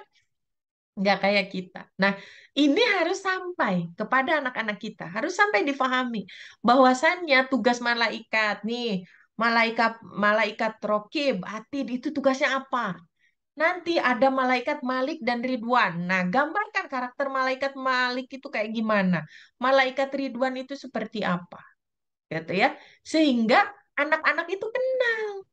[SPEAKER 1] Nggak kayak kita. Nah, ini harus sampai kepada anak-anak kita, harus sampai difahami bahwasannya tugas malaikat nih, malaikat malaikat rokib, atid itu tugasnya apa? Nanti ada malaikat Malik dan Ridwan. Nah, gambarkan karakter malaikat Malik itu kayak gimana? Malaikat Ridwan itu seperti apa? Gitu ya. Sehingga anak-anak itu kenal.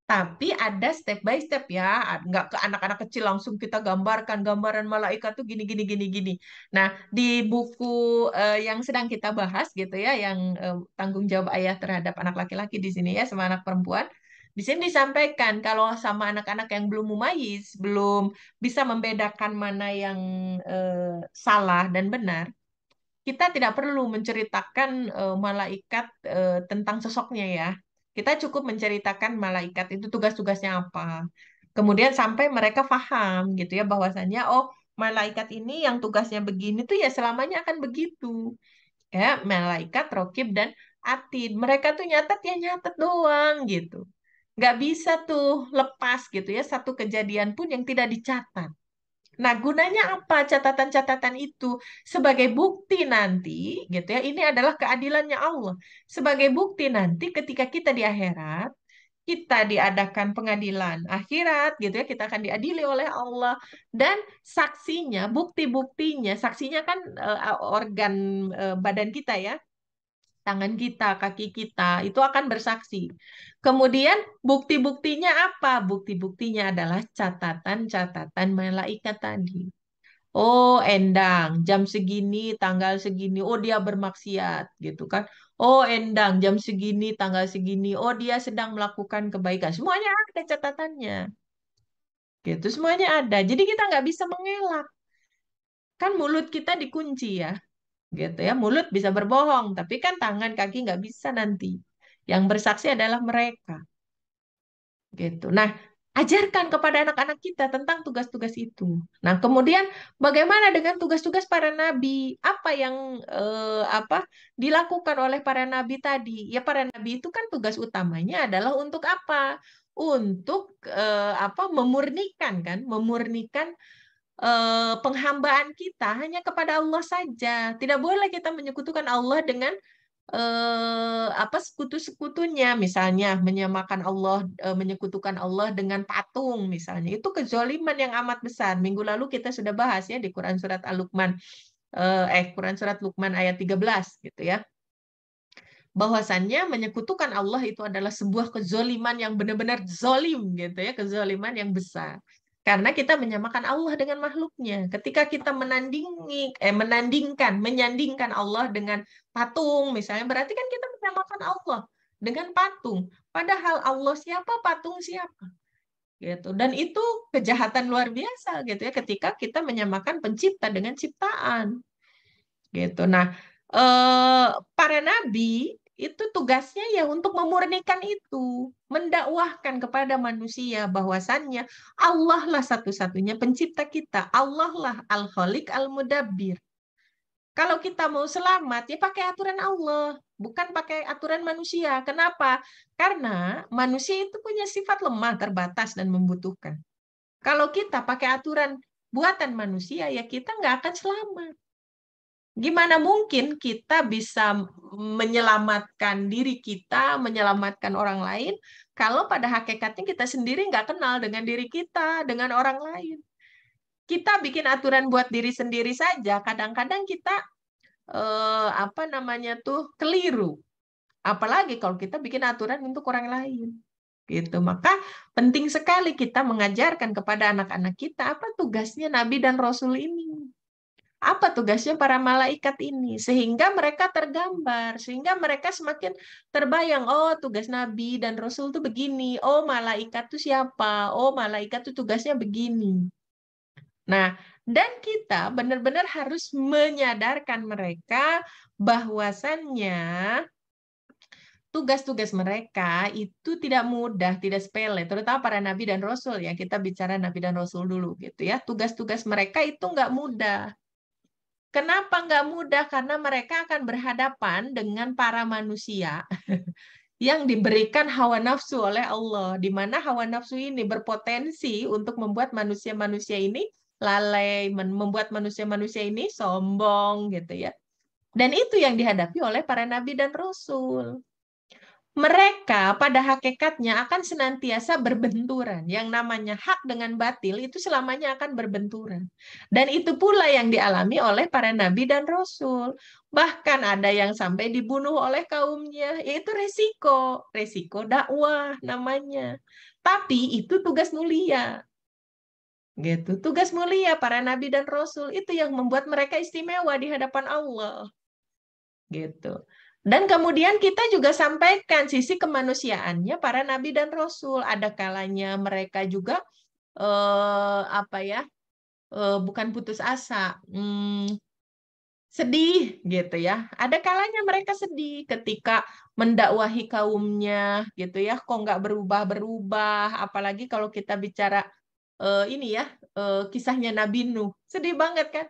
[SPEAKER 1] Tapi ada step by step ya, nggak ke anak-anak kecil langsung kita gambarkan gambaran malaikat tuh gini gini gini gini. Nah, di buku yang sedang kita bahas gitu ya, yang tanggung jawab ayah terhadap anak laki-laki di sini ya sama anak perempuan, di sini disampaikan kalau sama anak-anak yang belum mumayyiz, belum bisa membedakan mana yang salah dan benar, kita tidak perlu menceritakan malaikat tentang sosoknya ya. Kita cukup menceritakan malaikat itu tugas-tugasnya apa. Kemudian sampai mereka paham gitu ya bahwasannya oh malaikat ini yang tugasnya begini tuh ya selamanya akan begitu. Ya, malaikat, rokib dan atid. Mereka tuh nyatet ya nyatet doang gitu. Nggak bisa tuh lepas gitu ya satu kejadian pun yang tidak dicatat. Nah, gunanya apa catatan-catatan itu? Sebagai bukti nanti, gitu ya, ini adalah keadilannya Allah. Sebagai bukti nanti ketika kita di akhirat, kita diadakan pengadilan akhirat, gitu ya, kita akan diadili oleh Allah. Dan saksinya, bukti-buktinya, saksinya kan organ badan kita ya, tangan kita, kaki kita, itu akan bersaksi. Kemudian bukti-buktinya apa? Bukti-buktinya adalah catatan-catatan malaikat tadi. Oh, Endang, jam segini, tanggal segini, oh dia bermaksiat, gitu kan. Oh, Endang, jam segini, tanggal segini, oh dia sedang melakukan kebaikan. Semuanya ada catatannya, gitu. Semuanya ada. Jadi kita nggak bisa mengelak. Kan mulut kita dikunci ya, gitu ya. Mulut bisa berbohong, tapi kan tangan, kaki nggak bisa nanti. Yang bersaksi adalah mereka. Gitu. Nah, ajarkan kepada anak-anak kita tentang tugas-tugas itu. Nah, kemudian bagaimana dengan tugas-tugas para nabi? Apa yang dilakukan oleh para nabi tadi? Ya, para nabi itu kan tugas utamanya adalah untuk apa? Untuk memurnikan kan, memurnikan penghambaan kita hanya kepada Allah saja. Tidak boleh kita menyekutukan Allah dengan sekutu-sekutunya, misalnya menyamakan Allah, menyekutukan Allah dengan patung misalnya, itu kezoliman yang amat besar. Minggu lalu kita sudah bahas ya di Quran surat Al-Luqman, Quran surat Luqman ayat 13 gitu ya, bahwasannya menyekutukan Allah itu adalah sebuah kezoliman yang benar-benar zolim gitu ya, kezoliman yang besar. Karena kita menyamakan Allah dengan makhluknya. Ketika kita menyandingkan Allah dengan patung misalnya, berarti kan kita menyamakan Allah dengan patung. Padahal Allah siapa, patung siapa. Gitu. Dan itu kejahatan luar biasa gitu ya ketika kita menyamakan pencipta dengan ciptaan. Gitu. Nah, para nabi itu tugasnya ya untuk memurnikan itu, mendakwahkan kepada manusia bahwasannya Allah lah satu-satunya pencipta kita, Allah lah Al-Khaliq Al-Mudabbir. Kalau kita mau selamat ya pakai aturan Allah, bukan pakai aturan manusia. Kenapa? Karena manusia itu punya sifat lemah, terbatas dan membutuhkan. Kalau kita pakai aturan buatan manusia ya kita nggak akan selamat. Gimana mungkin kita bisa menyelamatkan diri kita, menyelamatkan orang lain, kalau pada hakikatnya kita sendiri nggak kenal dengan diri kita, dengan orang lain. Kita bikin aturan buat diri sendiri saja, kadang-kadang kita keliru. Apalagi kalau kita bikin aturan untuk orang lain. Gitu. Maka penting sekali kita mengajarkan kepada anak-anak kita apa tugasnya Nabi dan Rasul ini. Apa tugasnya para malaikat ini sehingga mereka tergambar, sehingga mereka semakin terbayang, oh tugas nabi dan rasul itu begini, oh malaikat itu siapa, oh malaikat itu tugasnya begini. Nah, dan kita benar-benar harus menyadarkan mereka bahwasannya tugas-tugas mereka itu tidak mudah, tidak sepele, terutama para nabi dan rasul ya. Kita bicara nabi dan rasul dulu gitu ya. Tugas-tugas mereka itu nggak mudah. Kenapa nggak mudah? Karena mereka akan berhadapan dengan para manusia yang diberikan hawa nafsu oleh Allah, di mana hawa nafsu ini berpotensi untuk membuat manusia-manusia ini lalai, membuat manusia-manusia ini sombong, gitu ya. Dan itu yang dihadapi oleh para nabi dan rasul. Mereka pada hakikatnya akan senantiasa berbenturan. Yang namanya hak dengan batil itu selamanya akan berbenturan. Dan itu pula yang dialami oleh para nabi dan rasul. Bahkan ada yang sampai dibunuh oleh kaumnya, yaitu resiko. Resiko dakwah namanya. Tapi itu tugas mulia. Gitu. Tugas mulia para nabi dan rasul itu yang membuat mereka istimewa di hadapan Allah. Gitu. Dan kemudian kita juga sampaikan sisi kemanusiaannya para nabi dan rasul. Ada kalanya mereka juga bukan putus asa, sedih gitu ya. Ada kalanya mereka sedih ketika mendakwahi kaumnya gitu ya, kok nggak berubah-berubah. Apalagi kalau kita bicara ini ya, kisahnya Nabi Nuh. Sedih banget kan?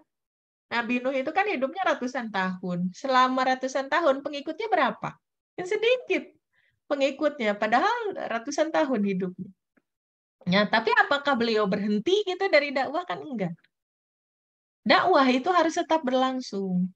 [SPEAKER 1] Nabi Nuh itu kan hidupnya ratusan tahun. Selama ratusan tahun pengikutnya berapa? Yang sedikit pengikutnya, padahal ratusan tahun hidupnya. Ya, tapi apakah beliau berhenti gitu dari dakwah? Kan enggak. Dakwah itu harus tetap berlangsung.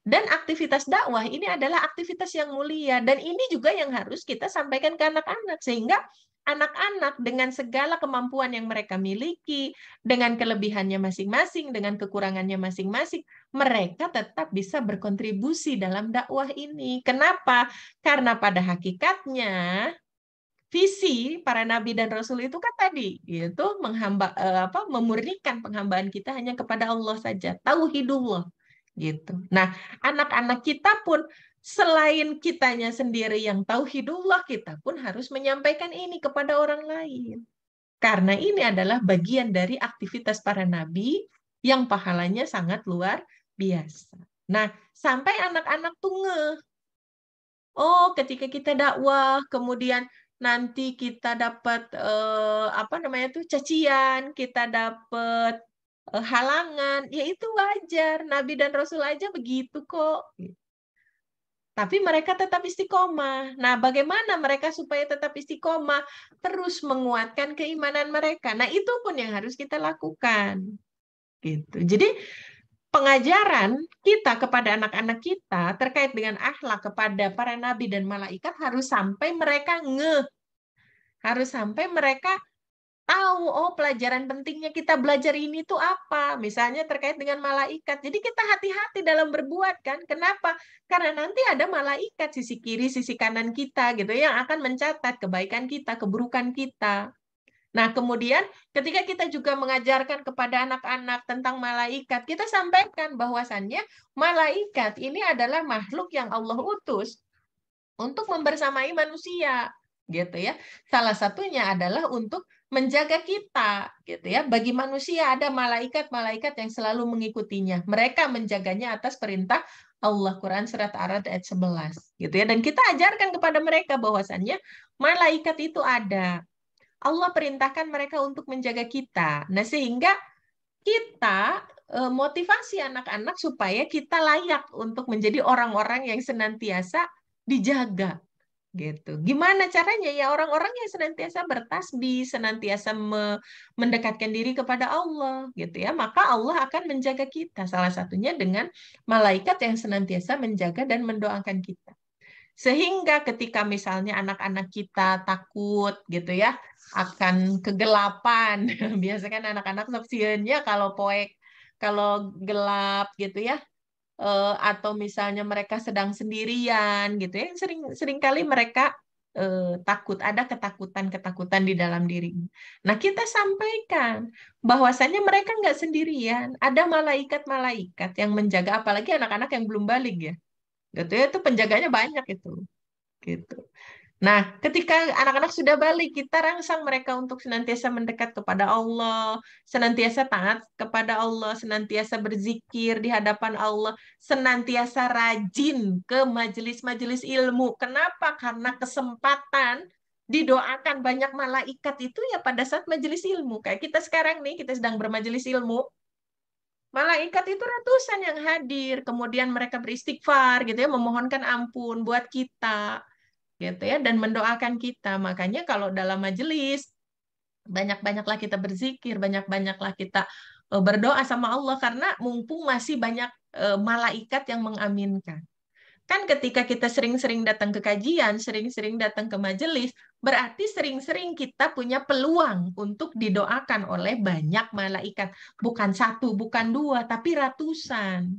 [SPEAKER 1] Dan aktivitas dakwah ini adalah aktivitas yang mulia. Dan ini juga yang harus kita sampaikan ke anak-anak. Sehingga anak-anak dengan segala kemampuan yang mereka miliki, dengan kelebihannya masing-masing, dengan kekurangannya masing-masing, mereka tetap bisa berkontribusi dalam dakwah ini. Kenapa? Karena pada hakikatnya, visi para nabi dan rasul itu kan tadi yaitu memurnikan penghambaan kita hanya kepada Allah saja, tauhidullah gitu. Nah, anak-anak kita pun selain kitanya sendiri yang tauhidullah, kita pun harus menyampaikan ini kepada orang lain. Karena ini adalah bagian dari aktivitas para nabi yang pahalanya sangat luar biasa. Nah, sampai anak-anak tuh oh, ketika kita dakwah, kemudian nanti kita dapat apa namanya tuh cacian, kita dapat halangan, ya itu wajar. Nabi dan Rasul aja begitu kok. Tapi mereka tetap istiqomah. Nah, bagaimana mereka supaya tetap istiqomah? Terus menguatkan keimanan mereka. Nah, itu pun yang harus kita lakukan. Gitu. Jadi pengajaran kita kepada anak-anak kita terkait dengan akhlak kepada para nabi dan malaikat harus sampai mereka harus sampai mereka tahu, oh pelajaran pentingnya kita belajar ini tuh apa, misalnya terkait dengan malaikat. Jadi kita hati-hati dalam berbuat kan. Kenapa? Karena nanti ada malaikat sisi kiri, sisi kanan kita gitu yang akan mencatat kebaikan kita, keburukan kita. Nah, kemudian ketika kita juga mengajarkan kepada anak-anak tentang malaikat, kita sampaikan bahwasannya malaikat ini adalah makhluk yang Allah utus untuk membersamai manusia, gitu ya. Salah satunya adalah untuk menjaga kita, gitu ya. Bagi manusia ada malaikat-malaikat yang selalu mengikutinya. Mereka menjaganya atas perintah Allah. Quran surat Ar-Ra'd ayat 11, gitu ya. Dan kita ajarkan kepada mereka bahwasannya malaikat itu ada. Allah perintahkan mereka untuk menjaga kita. Nah, sehingga kita motivasi anak-anak supaya kita layak untuk menjadi orang-orang yang senantiasa dijaga gitu. Gimana caranya? Ya orang-orang yang senantiasa bertasbih, senantiasa mendekatkan diri kepada Allah gitu ya. Maka Allah akan menjaga kita. Salah satunya dengan malaikat yang senantiasa menjaga dan mendoakan kita. Sehingga ketika misalnya anak-anak kita takut gitu ya akan kegelapan, biasanya kan anak-anak sepsiennya kalau poek, kalau gelap gitu ya, atau misalnya mereka sedang sendirian gitu ya, sering kali mereka takut, ada ketakutan-ketakutan di dalam dirinya. Nah, kita sampaikan bahwasannya mereka nggak sendirian, ada malaikat-malaikat yang menjaga, apalagi anak-anak yang belum balik ya gitu ya, itu penjaganya banyak itu gitu. Nah, ketika anak-anak sudah balik, kita rangsang mereka untuk senantiasa mendekat kepada Allah, senantiasa taat kepada Allah, senantiasa berzikir di hadapan Allah, senantiasa rajin ke majelis-majelis ilmu. Kenapa? Karena kesempatan didoakan banyak malaikat itu ya pada saat majelis ilmu. Kayak kita sekarang nih, kita sedang bermajelis ilmu, malaikat itu ratusan yang hadir, kemudian mereka beristighfar gitu ya, memohonkan ampun buat kita gitu ya dan mendoakan kita. Makanya kalau dalam majelis banyak-banyaklah kita berzikir, banyak-banyaklah kita berdoa sama Allah karena mumpung masih banyak malaikat yang mengaminkan. Kan ketika kita sering-sering datang ke kajian, sering-sering datang ke majelis, berarti sering-sering kita punya peluang untuk didoakan oleh banyak malaikat. Bukan satu, bukan dua, tapi ratusan.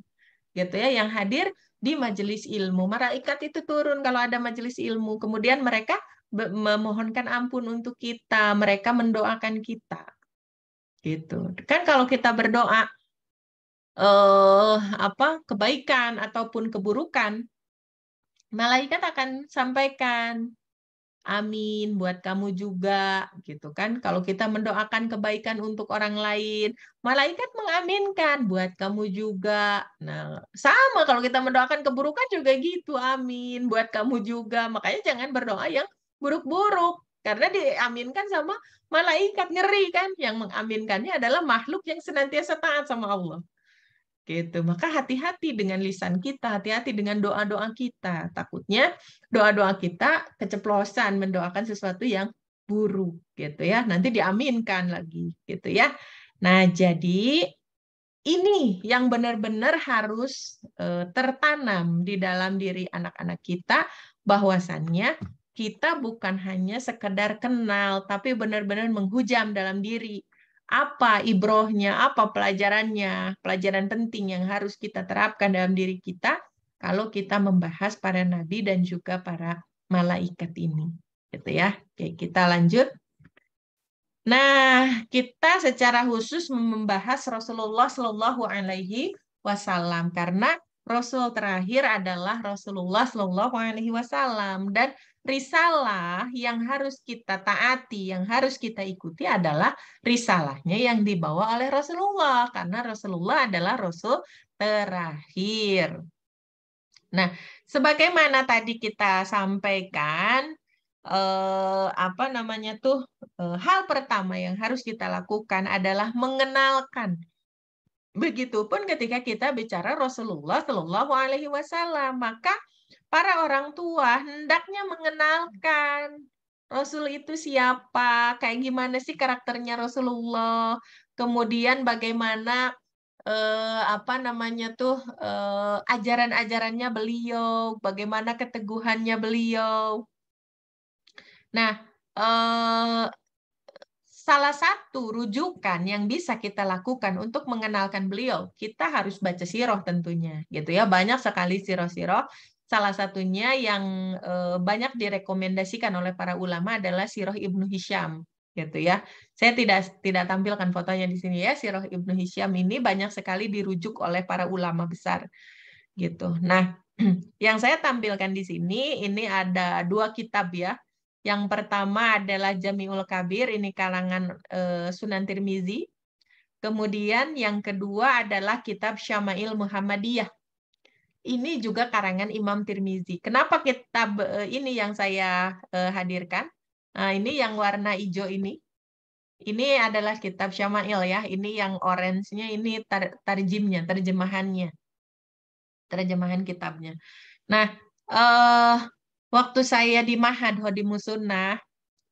[SPEAKER 1] Gitu ya, yang hadir di majelis ilmu. Malaikat itu turun kalau ada majelis ilmu. Kemudian mereka memohonkan ampun untuk kita, mereka mendoakan kita. Gitu. Kan kalau kita berdoa kebaikan ataupun keburukan, malaikat akan sampaikan amin buat kamu juga gitu kan. Kalau kita mendoakan kebaikan untuk orang lain, malaikat mengaminkan buat kamu juga. Nah, sama kalau kita mendoakan keburukan juga gitu, amin buat kamu juga. Makanya jangan berdoa yang buruk-buruk karena diaminkan sama malaikat, ngeri kan. Yang mengaminkannya adalah makhluk yang senantiasa taat sama Allah. Gitu. Maka hati-hati dengan lisan kita, hati-hati dengan doa-doa kita. Takutnya doa-doa kita keceplosan mendoakan sesuatu yang buruk gitu ya. Nanti diaminkan lagi gitu ya. Nah, jadi ini yang benar-benar harus tertanam di dalam diri anak-anak kita, bahwasannya kita bukan hanya sekedar kenal, tapi benar-benar menghujam dalam diri. Apa ibrohnya, apa pelajarannya, pelajaran penting yang harus kita terapkan dalam diri kita kalau kita membahas para nabi dan juga para malaikat ini. Gitu ya. Oke, kita lanjut. Nah, kita secara khusus membahas Rasulullah Shallallahu Alaihi Wasallam karena Rasul terakhir adalah Rasulullah Shallallahu Alaihi Wasallam, dan risalah yang harus kita taati, yang harus kita ikuti adalah risalahnya yang dibawa oleh Rasulullah karena Rasulullah adalah Rasul terakhir. Nah, sebagaimana tadi kita sampaikan, apa namanya tuh, hal pertama yang harus kita lakukan adalah mengenalkan. Begitupun ketika kita bicara Rasulullah Shallallahu Alaihi Wasallam, maka para orang tua hendaknya mengenalkan Rasul itu siapa, kayak gimana sih karakternya Rasulullah, kemudian bagaimana apa namanya tuh, ajaran-ajarannya beliau, bagaimana keteguhannya beliau. Nah, salah satu rujukan yang bisa kita lakukan untuk mengenalkan beliau, kita harus baca sirah tentunya, gitu ya. Banyak sekali sirah-sirah. Salah satunya yang banyak direkomendasikan oleh para ulama adalah sirah Ibnu Hisham, gitu ya. Saya tidak tampilkan fotonya di sini ya. Sirah Ibnu Hisham ini banyak sekali dirujuk oleh para ulama besar, gitu. Nah, yang saya tampilkan di sini ini ada 2 kitab ya. Yang pertama adalah Jami'ul Kabir, ini karangan Sunan Tirmizi. Kemudian yang kedua adalah kitab Syama'il Muhammadiyah. Ini juga karangan Imam Tirmizi. Kenapa kitab ini yang saya hadirkan? Nah, ini yang warna hijau ini. Ini adalah kitab Syama'il ya. Ini yang orange-nya ini tarjimnya, terjemahan kitabnya. Nah, waktu saya di Mahad Hodimusunnah,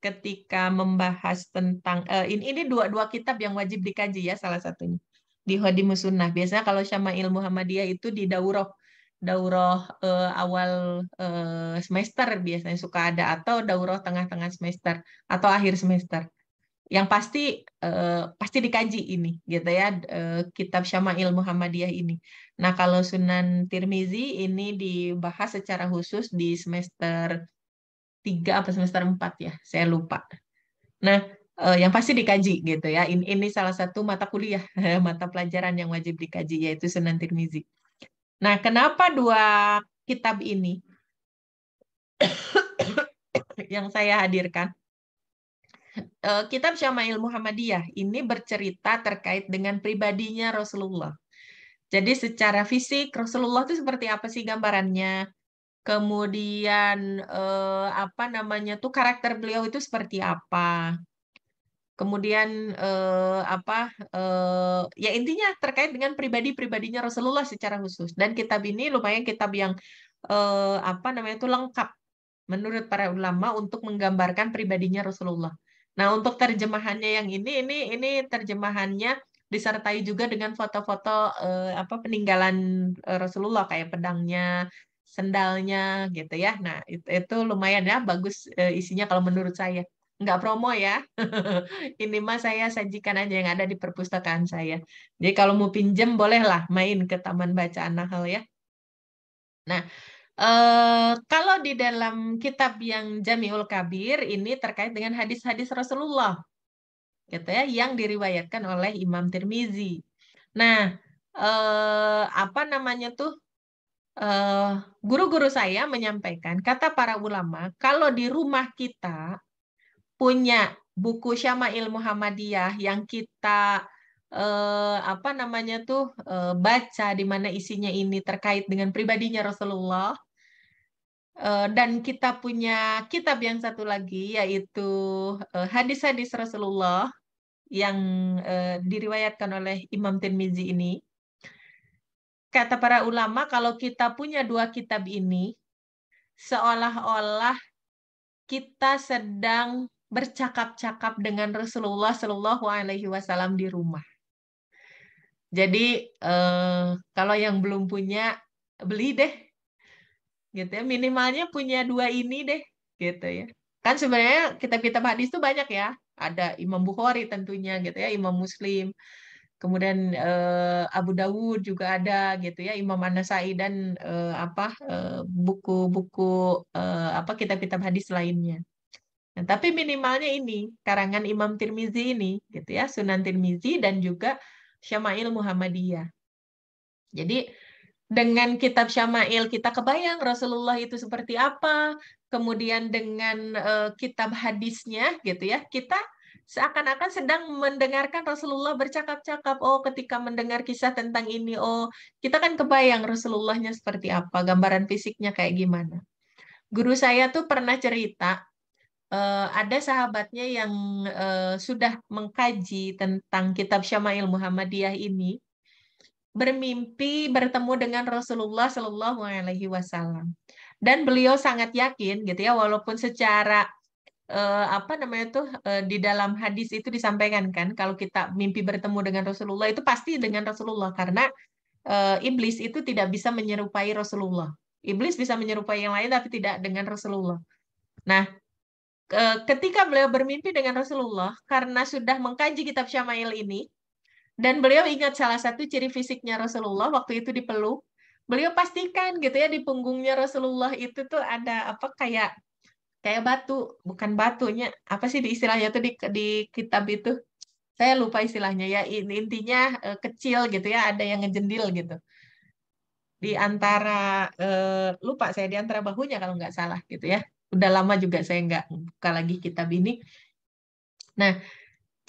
[SPEAKER 1] ketika membahas tentang ini dua kitab yang wajib dikaji ya, salah satunya di Hodimusunnah. Biasanya kalau Syama'il Muhammadiyah itu di daurah awal semester biasanya suka ada, atau daurah tengah-tengah semester atau akhir semester. Yang pasti dikaji ini gitu ya, kitab Syama'il Muhammadiyah ini. Nah, kalau Sunan Tirmizi ini dibahas secara khusus di semester 3 atau semester 4 ya, saya lupa. Nah, yang pasti dikaji gitu ya. Ini salah satu mata kuliah, mata pelajaran yang wajib dikaji, yaitu Sunan Tirmizi. Nah, kenapa 2 kitab ini yang saya hadirkan? Kitab Syama'il Muhammadiyah ini bercerita terkait dengan pribadinya Rasulullah. Jadi secara fisik Rasulullah itu seperti apa sih gambarannya? Kemudian apa namanya tuh, karakter beliau itu seperti apa? Kemudian apa ya intinya terkait dengan pribadinya Rasulullah secara khusus. Dan kitab ini lumayan kitab yang apa namanya itu lengkap menurut para ulama untuk menggambarkan pribadinya Rasulullah. Nah, untuk terjemahannya yang ini terjemahannya disertai juga dengan foto-foto apa peninggalan Rasulullah, kayak pedangnya, sendalnya gitu ya. Nah, itu lumayan ya, bagus isinya kalau menurut saya. Nggak promo ya. Ini mah saya sajikan aja yang ada di perpustakaan saya. Jadi kalau mau pinjem bolehlah main ke Taman Bacaan Nahl ya. Nah, kalau di dalam kitab yang Jami'ul Kabir ini terkait dengan hadis-hadis Rasulullah, gitu ya, yang diriwayatkan oleh Imam Tirmizi. Nah, apa namanya tuh? guru-guru saya menyampaikan, kata para ulama, kalau di rumah kita punya buku Syama'il Muhammadiyah yang kita apa namanya tuh baca, di mana isinya ini terkait dengan pribadinya Rasulullah, dan kita punya kitab yang satu lagi yaitu hadis-hadis Rasulullah yang diriwayatkan oleh Imam Tirmizi ini. Kata para ulama, kalau kita punya dua kitab ini, seolah-olah kita sedang bercakap-cakap dengan Rasulullah Shallallahu Alaihi Wasallam di rumah. Jadi kalau yang belum punya, beli deh, gitu ya. Minimalnya punya dua ini deh, gitu ya. Kan sebenarnya kitab-kitab hadis itu banyak ya. Ada Imam Bukhari tentunya, gitu ya, Imam Muslim. Kemudian Abu Dawud juga ada gitu ya, Imam An-Nasai dan buku-buku apa kitab-kitab hadis lainnya. Nah, tapi minimalnya ini karangan Imam Tirmizi ini gitu ya, Sunan Tirmizi dan juga Syama'il Muhammadiyah. Jadi dengan kitab Syama'il kita kebayang Rasulullah itu seperti apa, kemudian dengan kitab hadisnya gitu ya, kita seakan-akan sedang mendengarkan Rasulullah bercakap-cakap. Oh, ketika mendengar kisah tentang ini, oh, kita kan kebayang Rasulullahnya seperti apa, gambaran fisiknya kayak gimana. Guru saya tuh pernah cerita, ada sahabatnya yang sudah mengkaji tentang kitab Syama'il Muhammadiyah ini, bermimpi bertemu dengan Rasulullah Shallallahu Alaihi Wasallam, dan beliau sangat yakin gitu ya, walaupun secara apa namanya tuh di dalam hadis itu disampaikan kan, kalau kita mimpi bertemu dengan Rasulullah itu pasti dengan Rasulullah, karena iblis itu tidak bisa menyerupai Rasulullah. Iblis bisa menyerupai yang lain tapi tidak dengan Rasulullah. Nah, ketika beliau bermimpi dengan Rasulullah, karena sudah mengkaji kitab Syama'il ini, dan beliau ingat salah satu ciri fisiknya Rasulullah waktu itu dipeluk, beliau pastikan gitu ya, di punggungnya Rasulullah itu tuh ada apa, kayak kayak batu, bukan batunya, apa sih di istilahnya tuh di kitab itu? Saya lupa istilahnya ya, intinya kecil gitu ya, ada yang ngejendil gitu. Di antara lupa saya, di antara bahunya kalau nggak salah gitu ya. Udah lama juga saya nggak buka lagi kitab ini. Nah,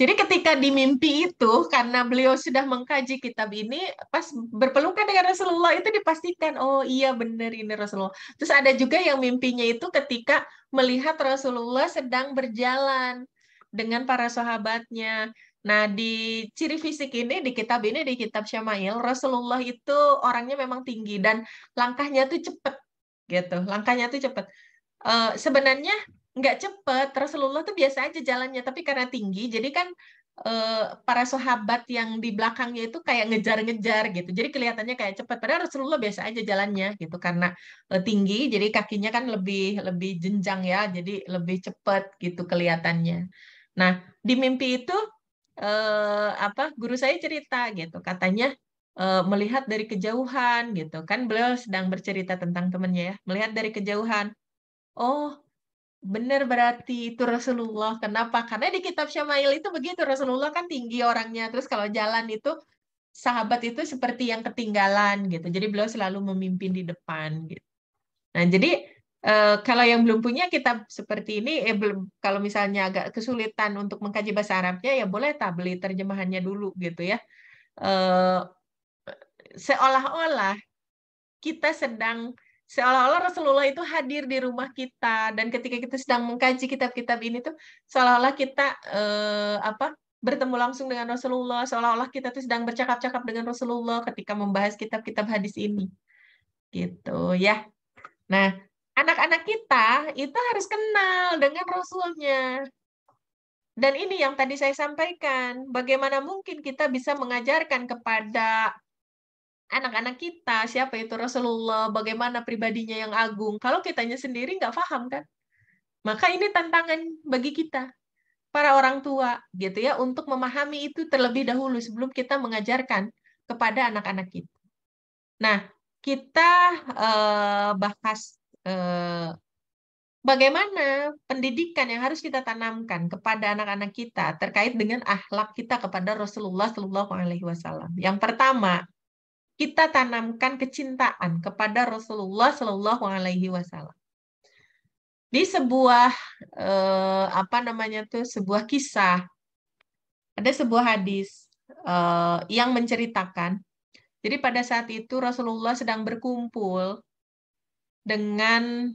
[SPEAKER 1] jadi ketika di mimpi itu, karena beliau sudah mengkaji kitab ini, pas berpelukan dengan Rasulullah itu dipastikan, oh iya benar ini Rasulullah. Terus ada juga yang mimpinya itu ketika melihat Rasulullah sedang berjalan dengan para sahabatnya. Nah, di ciri fisik ini, di kitab ini, di kitab Syama'il, Rasulullah itu orangnya memang tinggi dan langkahnya tuh cepet, gitu. Langkahnya tuh cepet. Sebenarnya nggak cepet, Rasulullah tuh biasa aja jalannya, tapi karena tinggi, jadi kan para sahabat yang di belakangnya itu kayak ngejar-ngejar gitu, jadi kelihatannya kayak cepet, padahal Rasulullah biasa aja jalannya gitu, karena tinggi, jadi kakinya kan lebih lebih jenjang ya, jadi lebih cepet gitu kelihatannya. Nah, di mimpi itu guru saya cerita gitu, katanya melihat dari kejauhan gitu, kan beliau sedang bercerita tentang temannya ya, melihat dari kejauhan. Oh, benar berarti itu Rasulullah. Kenapa? Karena di kitab Syama'il itu begitu. Rasulullah kan tinggi orangnya. Terus kalau jalan itu, sahabat itu seperti yang ketinggalan gitu. Jadi beliau selalu memimpin di depan gitu. Nah, jadi kalau yang belum punya kitab seperti ini, belum, kalau misalnya agak kesulitan untuk mengkaji bahasa Arabnya, ya boleh tak beli terjemahannya dulu gitu ya. Eh, Seolah-olah kita sedang, seolah-olah Rasulullah itu hadir di rumah kita, dan ketika kita sedang mengkaji kitab-kitab ini tuh seolah-olah kita bertemu langsung dengan Rasulullah, seolah-olah kita tuh sedang bercakap-cakap dengan Rasulullah ketika membahas kitab-kitab hadis ini gitu ya. Nah, anak-anak kita itu harus kenal dengan Rasulnya. Dan ini yang tadi saya sampaikan, bagaimana mungkin kita bisa mengajarkan kepada anak-anak kita siapa itu Rasulullah, bagaimana pribadinya yang agung, kalau kitanya sendiri nggak paham kan. Maka ini tantangan bagi kita, para orang tua gitu ya, untuk memahami itu terlebih dahulu sebelum kita mengajarkan kepada anak-anak kita. Nah, kita bahas bagaimana pendidikan yang harus kita tanamkan kepada anak-anak kita terkait dengan akhlak kita kepada Rasulullah Shallallahu Alaihi Wasallam. Yang pertama, kita tanamkan kecintaan kepada Rasulullah Shallallahu Alaihi Wasallam. Di sebuah apa namanya tuh, sebuah kisah, ada sebuah hadis yang menceritakan. Jadi pada saat itu Rasulullah sedang berkumpul dengan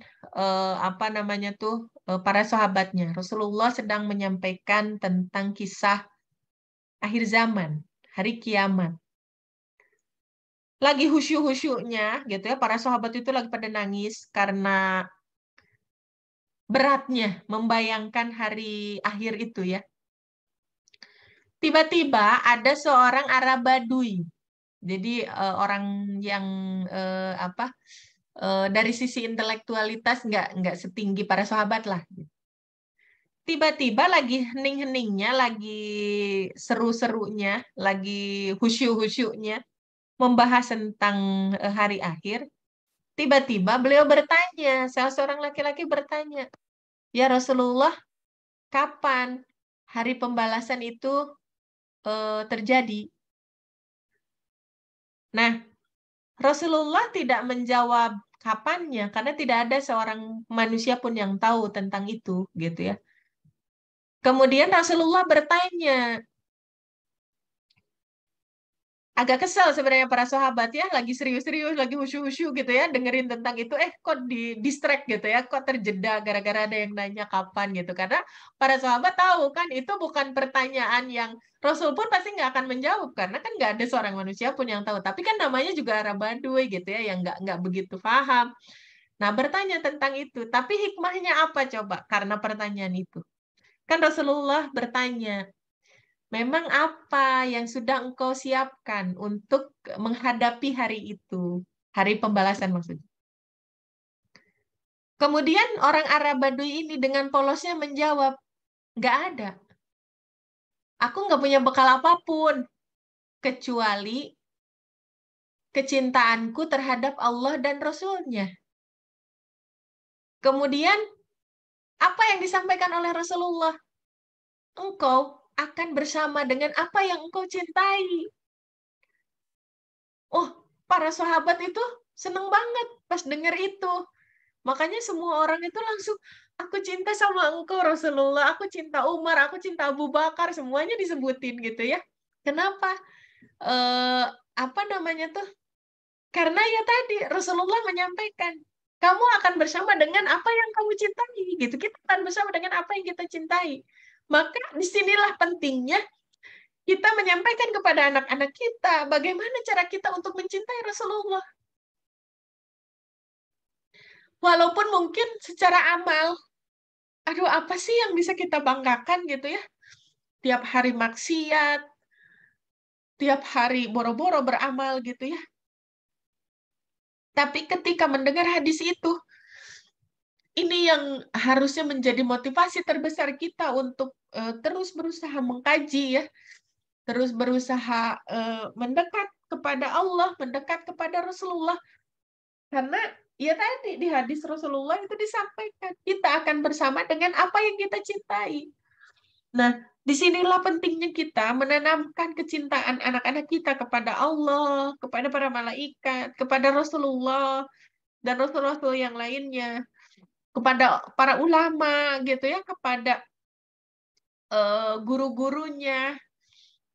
[SPEAKER 1] apa namanya tuh para sahabatnya. Rasulullah sedang menyampaikan tentang kisah akhir zaman, hari kiamat. Lagi khusyuk-khusyuknya gitu ya, para sahabat itu lagi pada nangis karena beratnya membayangkan hari akhir itu ya. Tiba-tiba ada seorang Arab Badui. Jadi orang yang apa dari sisi intelektualitas nggak setinggi para sahabat lah. Tiba-tiba lagi hening-heningnya, lagi seru-serunya, lagi khusyuk-khusyuknya membahas tentang hari akhir. Tiba-tiba beliau bertanya, salah seorang laki-laki bertanya, "Ya Rasulullah, kapan hari pembalasan itu terjadi?" Nah, Rasulullah tidak menjawab kapannya karena tidak ada seorang manusia pun yang tahu tentang itu, gitu ya. Kemudian Rasulullah bertanya, agak kesel sebenarnya para sahabat ya, lagi serius-serius, lagi khusyuk-khusyuk gitu ya, dengerin tentang itu, kok di distract gitu ya, kok terjeda gara-gara ada yang nanya kapan gitu. Karena para sahabat tahu kan itu bukan pertanyaan yang Rasul pun pasti nggak akan menjawab, karena kan nggak ada seorang manusia pun yang tahu. Tapi kan namanya juga Arab Baduy gitu ya, yang nggak begitu paham. Nah, bertanya tentang itu. Tapi hikmahnya apa coba? Karena pertanyaan itu. Kan Rasulullah bertanya, memang apa yang sudah engkau siapkan untuk menghadapi hari itu? Hari pembalasan maksudnya. Kemudian orang Arab Baduy ini dengan polosnya menjawab, nggak ada. Aku nggak punya bekal apapun, kecuali kecintaanku terhadap Allah dan Rasul-Nya. Kemudian, apa yang disampaikan oleh Rasulullah? Engkau akan bersama dengan apa yang engkau cintai. Oh, para sahabat itu seneng banget pas denger itu. Makanya semua orang itu langsung, aku cinta sama engkau Rasulullah, aku cinta Umar, aku cinta Abu Bakar, semuanya disebutin gitu ya. Kenapa? Apa namanya tuh? Karena ya tadi Rasulullah menyampaikan, kamu akan bersama dengan apa yang kamu cintai gitu. Kita akan bersama dengan apa yang kita cintai. Maka disinilah pentingnya kita menyampaikan kepada anak-anak kita bagaimana cara kita untuk mencintai Rasulullah. Walaupun mungkin secara amal, aduh apa sih yang bisa kita banggakan gitu ya? Tiap hari maksiat, tiap hari boro-boro beramal gitu ya. Tapi ketika mendengar hadis itu, ini yang harusnya menjadi motivasi terbesar kita untuk terus berusaha mengkaji ya, terus berusaha mendekat kepada Allah, mendekat kepada Rasulullah. Karena ya tadi di hadis Rasulullah itu disampaikan, kita akan bersama dengan apa yang kita cintai. Nah, disinilah pentingnya kita menanamkan kecintaan anak-anak kita kepada Allah, kepada para malaikat, kepada Rasulullah, dan Rasul-Rasul yang lainnya, kepada para ulama, gitu ya, kepada guru-gurunya.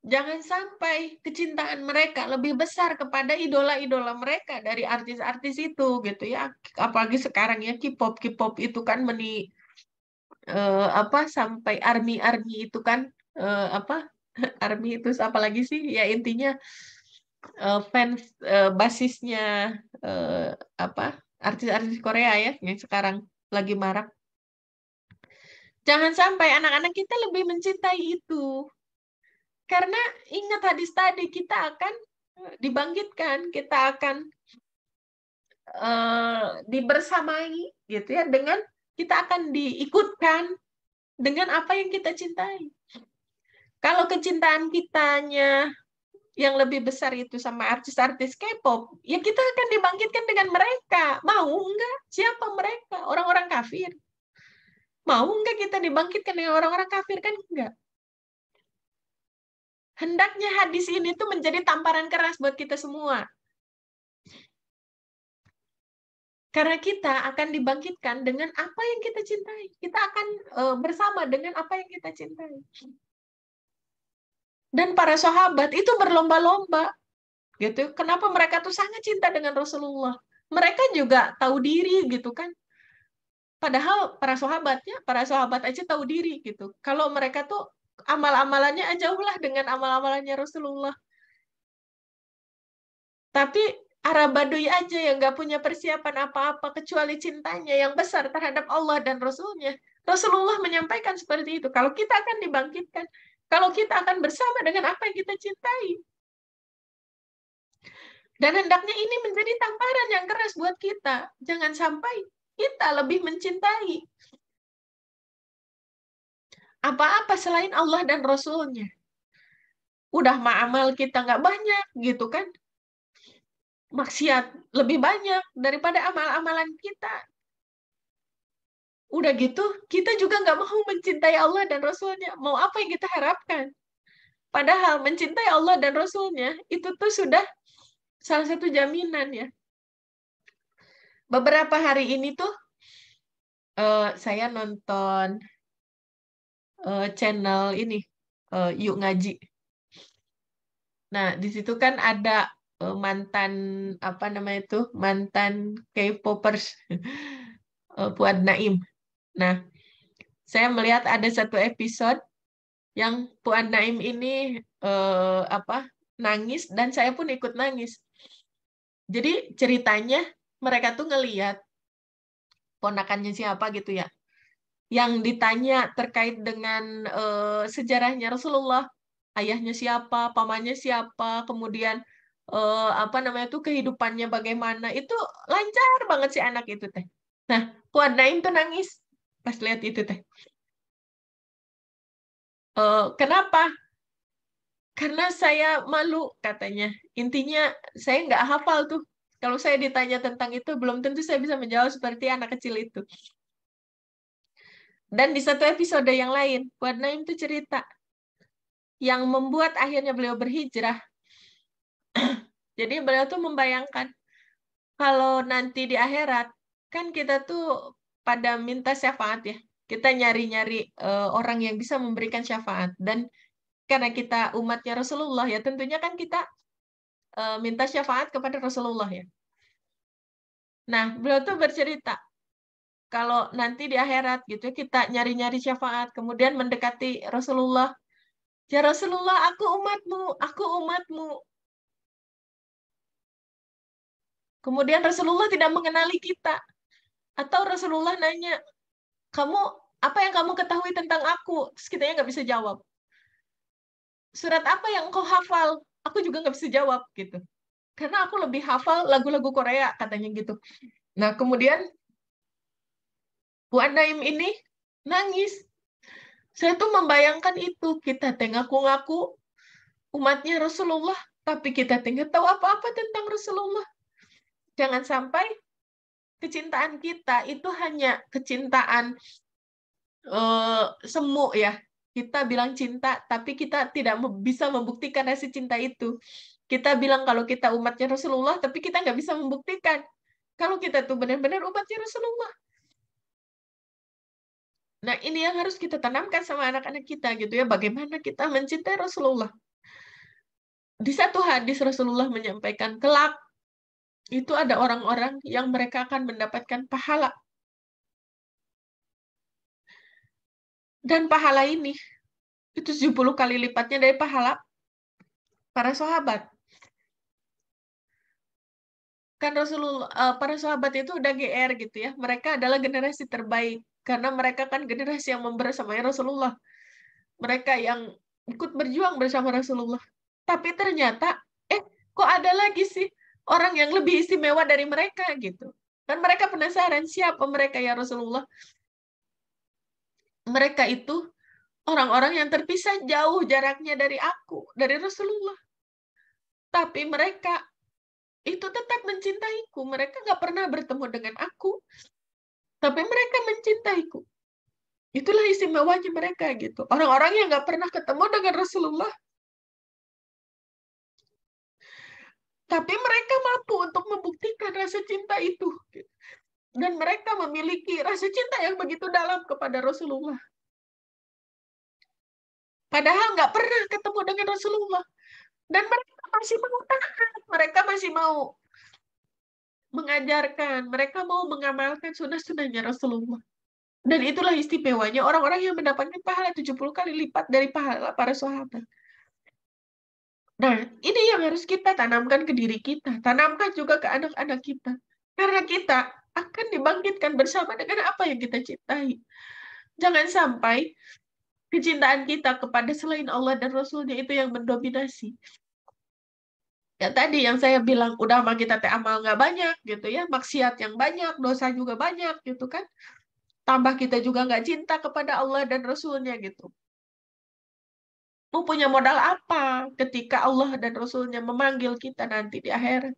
[SPEAKER 1] Jangan sampai kecintaan mereka lebih besar kepada idola-idola mereka dari artis-artis itu, gitu ya. Apalagi sekarang ya K-pop itu kan apa sampai army itu kan apa army itu apa lagi sih ya intinya fans basisnya apa artis-artis Korea ya yang sekarang lagi marak. Jangan sampai anak-anak kita lebih mencintai itu, karena ingat hadis tadi, kita akan dibangkitkan, kita akan dibersamai gitu ya, dengan kita akan diikutkan dengan apa yang kita cintai. Kalau kecintaan kitanya yang lebih besar itu sama artis-artis K-pop, ya kita akan dibangkitkan dengan mereka. Mau enggak? Siapa mereka? Orang-orang kafir. Mau enggak kita dibangkitkan dengan orang-orang kafir? Kan enggak. Hendaknya hadis ini tuh menjadi tamparan keras buat kita semua. Karena kita akan dibangkitkan dengan apa yang kita cintai. Kita akan bersama dengan apa yang kita cintai. Dan para sahabat itu berlomba-lomba, gitu. Kenapa mereka tuh sangat cinta dengan Rasulullah? Mereka juga tahu diri, gitu kan. Padahal para sahabat aja tahu diri, gitu. Kalau mereka tuh amal-amalannya jauhlah dengan amal-amalannya Rasulullah. Tapi Arab Baduy aja yang nggak punya persiapan apa-apa kecuali cintanya yang besar terhadap Allah dan Rasulnya. Rasulullah menyampaikan seperti itu. Kalau kita akan dibangkitkan, kalau kita akan bersama dengan apa yang kita cintai. Dan hendaknya ini menjadi tamparan yang keras buat kita. Jangan sampai kita lebih mencintai apa-apa selain Allah dan Rasulnya. Udah amal kita nggak banyak, gitu kan. Maksiat lebih banyak daripada amal-amalan kita. Udah gitu, kita juga nggak mau mencintai Allah dan Rasulnya. Mau apa yang kita harapkan? Padahal mencintai Allah dan Rasulnya, itu tuh sudah salah satu jaminan ya. Beberapa hari ini tuh, saya nonton channel ini, Yuk Ngaji. Nah, di situ kan ada mantan, apa namanya itu, mantan K-popers, Fuad Naim. Nah, saya melihat ada satu episode yang Fuad Naim ini nangis dan saya pun ikut nangis. Jadi ceritanya mereka tuh ngeliat ponakannya siapa gitu ya, yang ditanya terkait dengan sejarahnya Rasulullah, ayahnya siapa, pamannya siapa, kemudian apa namanya tuh kehidupannya bagaimana, itu lancar banget si anak itu teh. Nah, Fuad Naim tuh nangis pas lihat itu teh. Kenapa? Karena saya malu, katanya. Intinya, saya nggak hafal tuh. Kalau saya ditanya tentang itu, belum tentu saya bisa menjawab seperti anak kecil itu. Dan di satu episode yang lain, Fuad Naim tuh cerita, yang membuat akhirnya beliau berhijrah. Jadi beliau tuh membayangkan, kalau nanti di akhirat, kan kita tuh pada minta syafaat ya. Kita nyari-nyari orang yang bisa memberikan syafaat. Dan karena kita umatnya Rasulullah ya, tentunya kan kita minta syafaat kepada Rasulullah ya. Nah, beliau tuh bercerita, kalau nanti di akhirat gitu kita nyari-nyari syafaat, kemudian mendekati Rasulullah. Ya Rasulullah, aku umatmu, aku umatmu. Kemudian Rasulullah tidak mengenali kita. Atau Rasulullah nanya, kamu apa yang kamu ketahui tentang aku? Terus kitanya nggak bisa jawab. Surat apa yang kau hafal? Aku juga nggak bisa jawab gitu. Karena aku lebih hafal lagu-lagu Korea, katanya gitu. Nah, kemudian Bu Naim ini nangis. Saya tuh membayangkan itu, kita ngaku-ngaku umatnya Rasulullah, tapi kita nggak tahu apa-apa tentang Rasulullah. Jangan sampai kecintaan kita itu hanya kecintaan semu ya. Kita bilang cinta, tapi kita tidak bisa membuktikan rasa cinta itu. Kita bilang kalau kita umatnya Rasulullah, tapi kita nggak bisa membuktikan kalau kita tuh benar-benar umatnya Rasulullah. Nah, ini yang harus kita tanamkan sama anak-anak kita gitu ya. Bagaimana kita mencintai Rasulullah. Di satu hadis Rasulullah menyampaikan, kelak itu ada orang-orang yang mereka akan mendapatkan pahala. Dan pahala ini itu 70 kali lipatnya dari pahala para sahabat. Kan Rasulullah, para sahabat itu udah GR gitu ya. Mereka adalah generasi terbaik. Karena mereka kan generasi yang membersamai Rasulullah. Mereka yang ikut berjuang bersama Rasulullah. Tapi ternyata, kok ada lagi sih orang yang lebih istimewa dari mereka gitu. Dan mereka penasaran, siapa mereka ya Rasulullah? Mereka itu orang-orang yang terpisah jauh jaraknya dari aku, dari Rasulullah. Tapi mereka itu tetap mencintaiku. Mereka nggak pernah bertemu dengan aku, tapi mereka mencintaiku. Itulah istimewanya mereka gitu. Orang-orang yang nggak pernah ketemu dengan Rasulullah, tapi mereka mampu untuk membuktikan rasa cinta itu. Dan mereka memiliki rasa cinta yang begitu dalam kepada Rasulullah. Padahal nggak pernah ketemu dengan Rasulullah. Dan mereka masih mau taat. Mereka masih mau mengajarkan. Mereka mau mengamalkan sunnah-sunnahnya Rasulullah. Dan itulah istimewanya orang-orang yang mendapatkan pahala 70 kali lipat dari pahala para sahabat. Nah, ini yang harus kita tanamkan ke diri kita. Tanamkan juga ke anak-anak kita. Karena kita akan dibangkitkan bersama dengan apa yang kita cintai. Jangan sampai kecintaan kita kepada selain Allah dan Rasulnya itu yang mendominasi. Ya tadi yang saya bilang, udah mah kita teh amal nggak banyak gitu ya, maksiat yang banyak, dosa juga banyak gitu kan. Tambah kita juga nggak cinta kepada Allah dan Rasulnya gitu. Mau punya modal apa ketika Allah dan Rasulnya memanggil kita nanti di akhirat?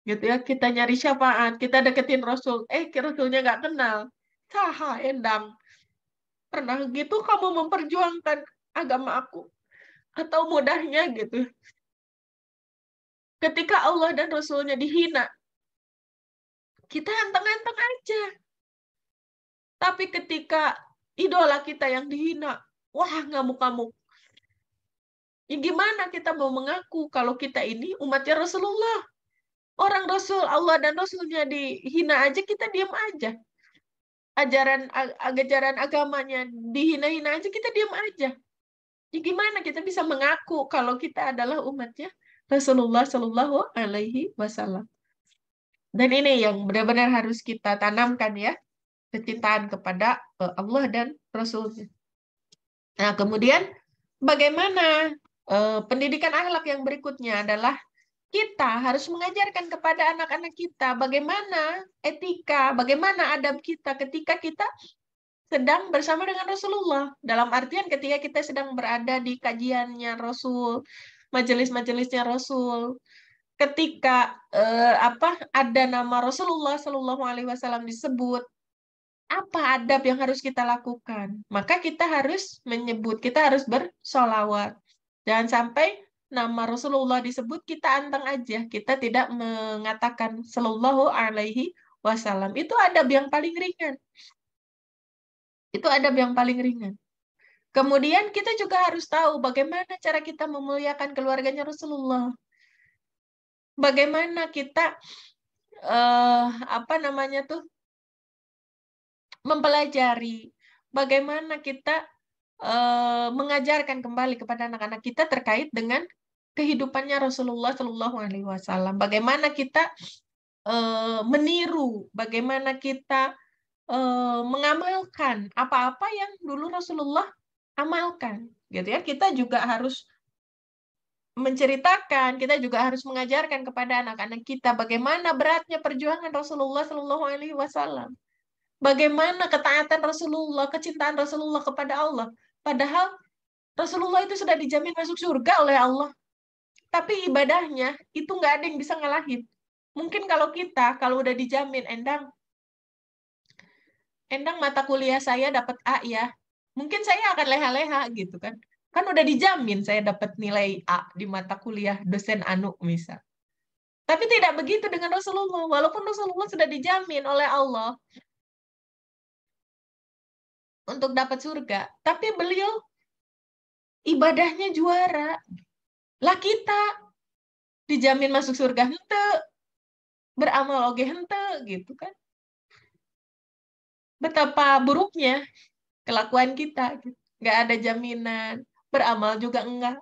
[SPEAKER 1] Gitu ya, kita nyari syafaat, kita deketin Rasul, Rasulnya nggak kenal. Saha endang, pernah gitu kamu memperjuangkan agama aku? Atau mudahnya gitu. Ketika Allah dan Rasulnya dihina, kita anteng-anteng aja. Tapi ketika idola kita yang dihina, wah ngamuk-ngamuk. Ya gimana kita mau mengaku kalau kita ini umatnya Rasulullah? Orang Rasul, Allah dan Rasulnya dihina aja, kita diam aja. Ajaran agamanya dihina-hina aja, kita diam aja. Ya gimana kita bisa mengaku kalau kita adalah umatnya Rasulullah Shallallahu Alaihi Wasallam? Dan ini yang benar-benar harus kita tanamkan ya, kecintaan kepada Allah dan Rasulnya. Nah, kemudian bagaimana pendidikan akhlak yang berikutnya adalah kita harus mengajarkan kepada anak-anak kita bagaimana etika, bagaimana adab kita ketika kita sedang bersama dengan Rasulullah. Dalam artian ketika kita sedang berada di kajiannya Rasul, majelis-majelisnya Rasul, ketika ada nama Rasulullah Shallallahu Alaihi Wasallam disebut, apa adab yang harus kita lakukan? Maka kita harus menyebut, kita harus bersolawat. Jangan sampai nama Rasulullah disebut, kita anteng aja. Kita tidak mengatakan Sallallahu Alaihi Wasallam. Itu adab yang paling ringan. Itu adab yang paling ringan. Kemudian kita juga harus tahu bagaimana cara kita memuliakan keluarganya Rasulullah. Bagaimana kita mempelajari, bagaimana kita mengajarkan kembali kepada anak-anak kita terkait dengan kehidupannya Rasulullah Shallallahu Alaihi Wasallam. Bagaimana kita meniru, bagaimana kita mengamalkan apa-apa yang dulu Rasulullah amalkan, gitu ya. Kita juga harus menceritakan, kita juga harus mengajarkan kepada anak-anak kita bagaimana beratnya perjuangan Rasulullah Shallallahu Alaihi Wasallam. Bagaimana ketaatan Rasulullah, kecintaan Rasulullah kepada Allah. Padahal Rasulullah itu sudah dijamin masuk surga oleh Allah. Tapi ibadahnya itu nggak ada yang bisa ngalahin. Mungkin kalau kita, kalau udah dijamin, Endang mata kuliah saya dapat A ya. Mungkin saya akan leha-leha gitu kan. Kan udah dijamin saya dapat nilai A di mata kuliah dosen anu misal. Tapi tidak begitu dengan Rasulullah. Walaupun Rasulullah sudah dijamin oleh Allah untuk dapat surga. Tapi beliau ibadahnya juara. Lah kita dijamin masuk surga hente, beramal oge hente gitu kan. Betapa buruknya kelakuan kita. Gitu. Nggak ada jaminan, beramal juga enggak.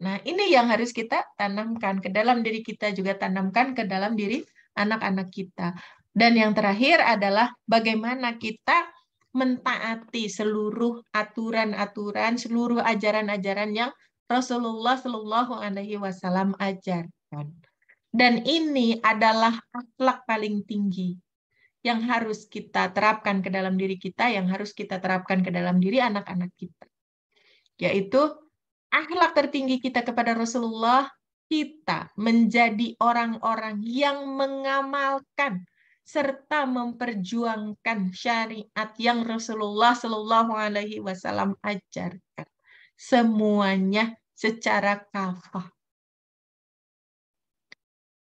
[SPEAKER 1] Nah, ini yang harus kita tanamkan ke dalam diri kita, juga tanamkan ke dalam diri anak-anak kita. Dan yang terakhir adalah bagaimana kita mentaati seluruh aturan-aturan, seluruh ajaran-ajaran yang Rasulullah Shallallahu Alaihi Wasallam ajarkan. Dan ini adalah akhlak paling tinggi yang harus kita terapkan ke dalam diri kita, yang harus kita terapkan ke dalam diri anak-anak kita. Yaitu akhlak tertinggi kita kepada Rasulullah, kita menjadi orang-orang yang mengamalkan serta memperjuangkan syariat yang Rasulullah Shallallahu Alaihi Wasallam ajarkan. Semuanya secara kafah.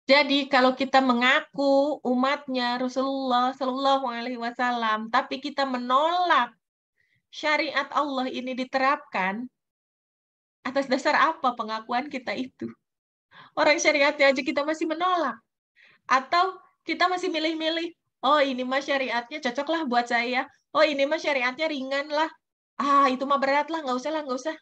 [SPEAKER 1] Jadi kalau kita mengaku umatnya Rasulullah Shallallahu Alaihi Wasallam, tapi kita menolak syariat Allah ini diterapkan, atas dasar apa pengakuan kita itu? Orang syariatnya aja kita masih menolak. Atau kita masih milih-milih, oh ini mah syariatnya cocok lah buat saya. Oh ini mah syariatnya ringan lah. Ah itu mah berat lah, nggak usah.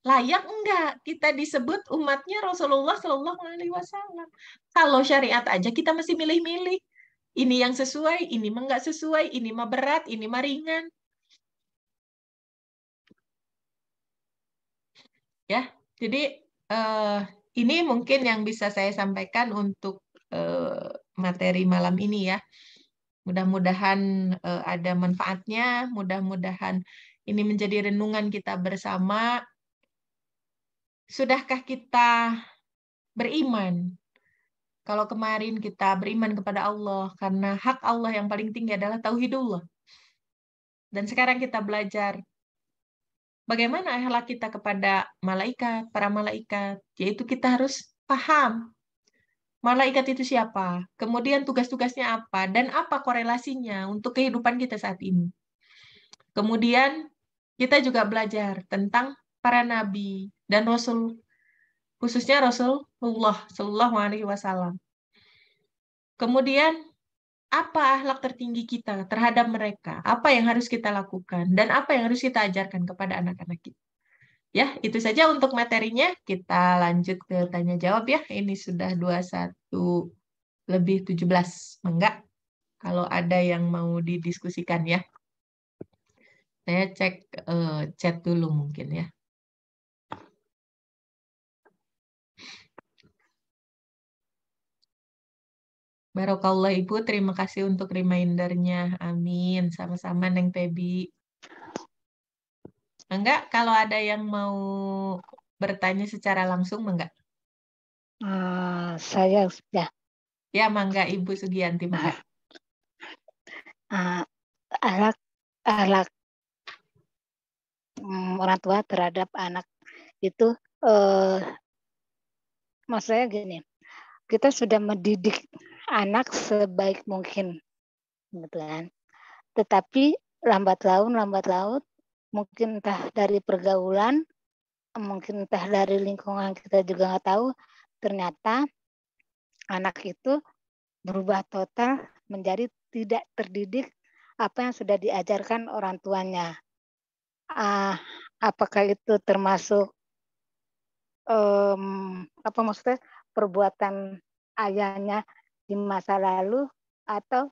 [SPEAKER 1] Layak enggak kita disebut umatnya Rasulullah Shallallahu Alaihi Wasallam? Kalau syariat aja kita masih milih-milih. Ini yang sesuai, ini mah nggak sesuai, ini mah berat, ini mah ringan. Ya, jadi eh, ini mungkin yang bisa saya sampaikan untuk materi malam ini ya. Mudah-mudahan ada manfaatnya, mudah-mudahan ini menjadi renungan kita bersama. Sudahkah kita beriman? Kalau kemarin kita beriman kepada Allah, karena hak Allah yang paling tinggi adalah tauhidullah. Dan sekarang kita belajar bagaimana akhlak kita kepada malaikat, para malaikat, yaitu kita harus paham malaikat itu siapa, kemudian tugas-tugasnya apa, dan apa korelasinya untuk kehidupan kita saat ini. Kemudian kita juga belajar tentang para nabi dan rasul, khususnya Rasulullah Shallallahu Alaihi Wasallam. Kemudian apa akhlak tertinggi kita terhadap mereka, apa yang harus kita lakukan, dan apa yang harus kita ajarkan kepada anak-anak kita. Ya, itu saja untuk materinya. Kita lanjut ke tanya jawab ya. Ini sudah 21:17. Enggak, kalau ada yang mau didiskusikan ya. Saya cek chat dulu mungkin ya. Barokallah Ibu, terima kasih untuk remindernya. Amin. Sama-sama Neng Pebi. Enggak, kalau ada yang mau bertanya secara langsung, enggak?
[SPEAKER 3] Saya sudah
[SPEAKER 1] Ya, mangga Ibu Sugianti, mangga.
[SPEAKER 3] ahlak ahlak orang tua terhadap anak itu, maksud saya gini, kita sudah mendidik anak sebaik mungkin, gitu kan. Tetapi lambat laun, mungkin entah dari pergaulan, mungkin entah dari lingkungan, kita juga nggak tahu, ternyata anak itu berubah total menjadi tidak terdidik apa yang sudah diajarkan orang tuanya. Apakah itu termasuk apa maksudnya perbuatan ayahnya di masa lalu, atau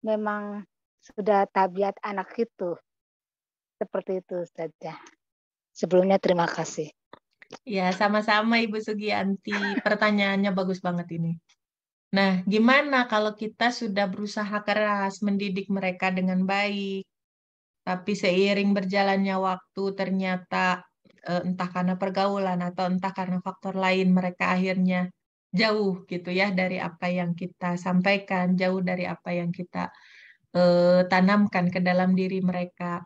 [SPEAKER 3] memang sudah tabiat anak itu seperti itu saja. Sebelumnya terima kasih.
[SPEAKER 1] Ya, sama-sama Ibu Sugianti. Pertanyaannya bagus banget ini. Nah, gimana kalau kita sudah berusaha keras mendidik mereka dengan baik, tapi seiring berjalannya waktu ternyata entah karena pergaulan atau entah karena faktor lain mereka akhirnya jauh gitu ya dari apa yang kita sampaikan, jauh dari apa yang kita tanamkan ke dalam diri mereka.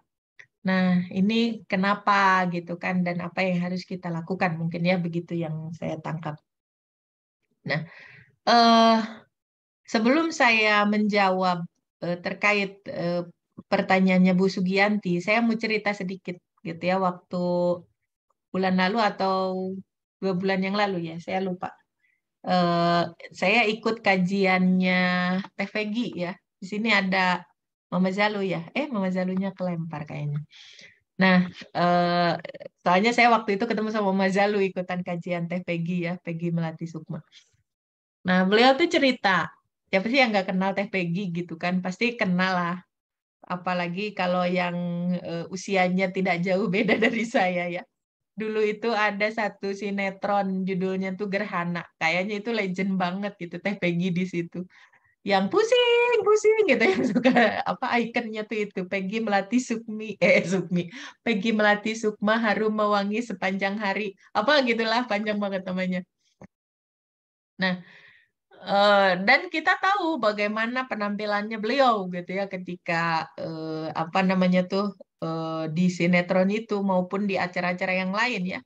[SPEAKER 1] Nah, ini kenapa gitu kan dan apa yang harus kita lakukan mungkin ya begitu yang saya tangkap. Nah, eh sebelum saya menjawab terkait pertanyaannya Bu Sugianti, saya mau cerita sedikit gitu ya waktu bulan lalu atau 2 bulan yang lalu ya, saya lupa. Eh, saya ikut kajiannya TVG ya. Di sini ada Mama Zalu ya. Mama Zalunya kelempar kayaknya. Nah, eh, soalnya saya waktu itu ketemu sama Mama Zalu ikutan kajian TVG ya, Peggy Melati Sukma. Nah, beliau tuh cerita, siapa sih yang nggak kenal Teh Peggy gitu kan? Pasti kenal lah. Apalagi kalau yang usianya tidak jauh beda dari saya ya. Dulu itu ada satu sinetron judulnya tuh Gerhana. Kayaknya itu legend banget gitu Teh Peggy di situ. Yang pusing gitu yang suka apa ikonnya tuh itu Peggy Melati Sukmi Sukmi Peggy Melati Sukma harum mewangi sepanjang hari apa gitulah panjang banget namanya. Nah, dan kita tahu bagaimana penampilannya beliau gitu ya ketika apa namanya tuh di sinetron itu maupun di acara-acara yang lain ya.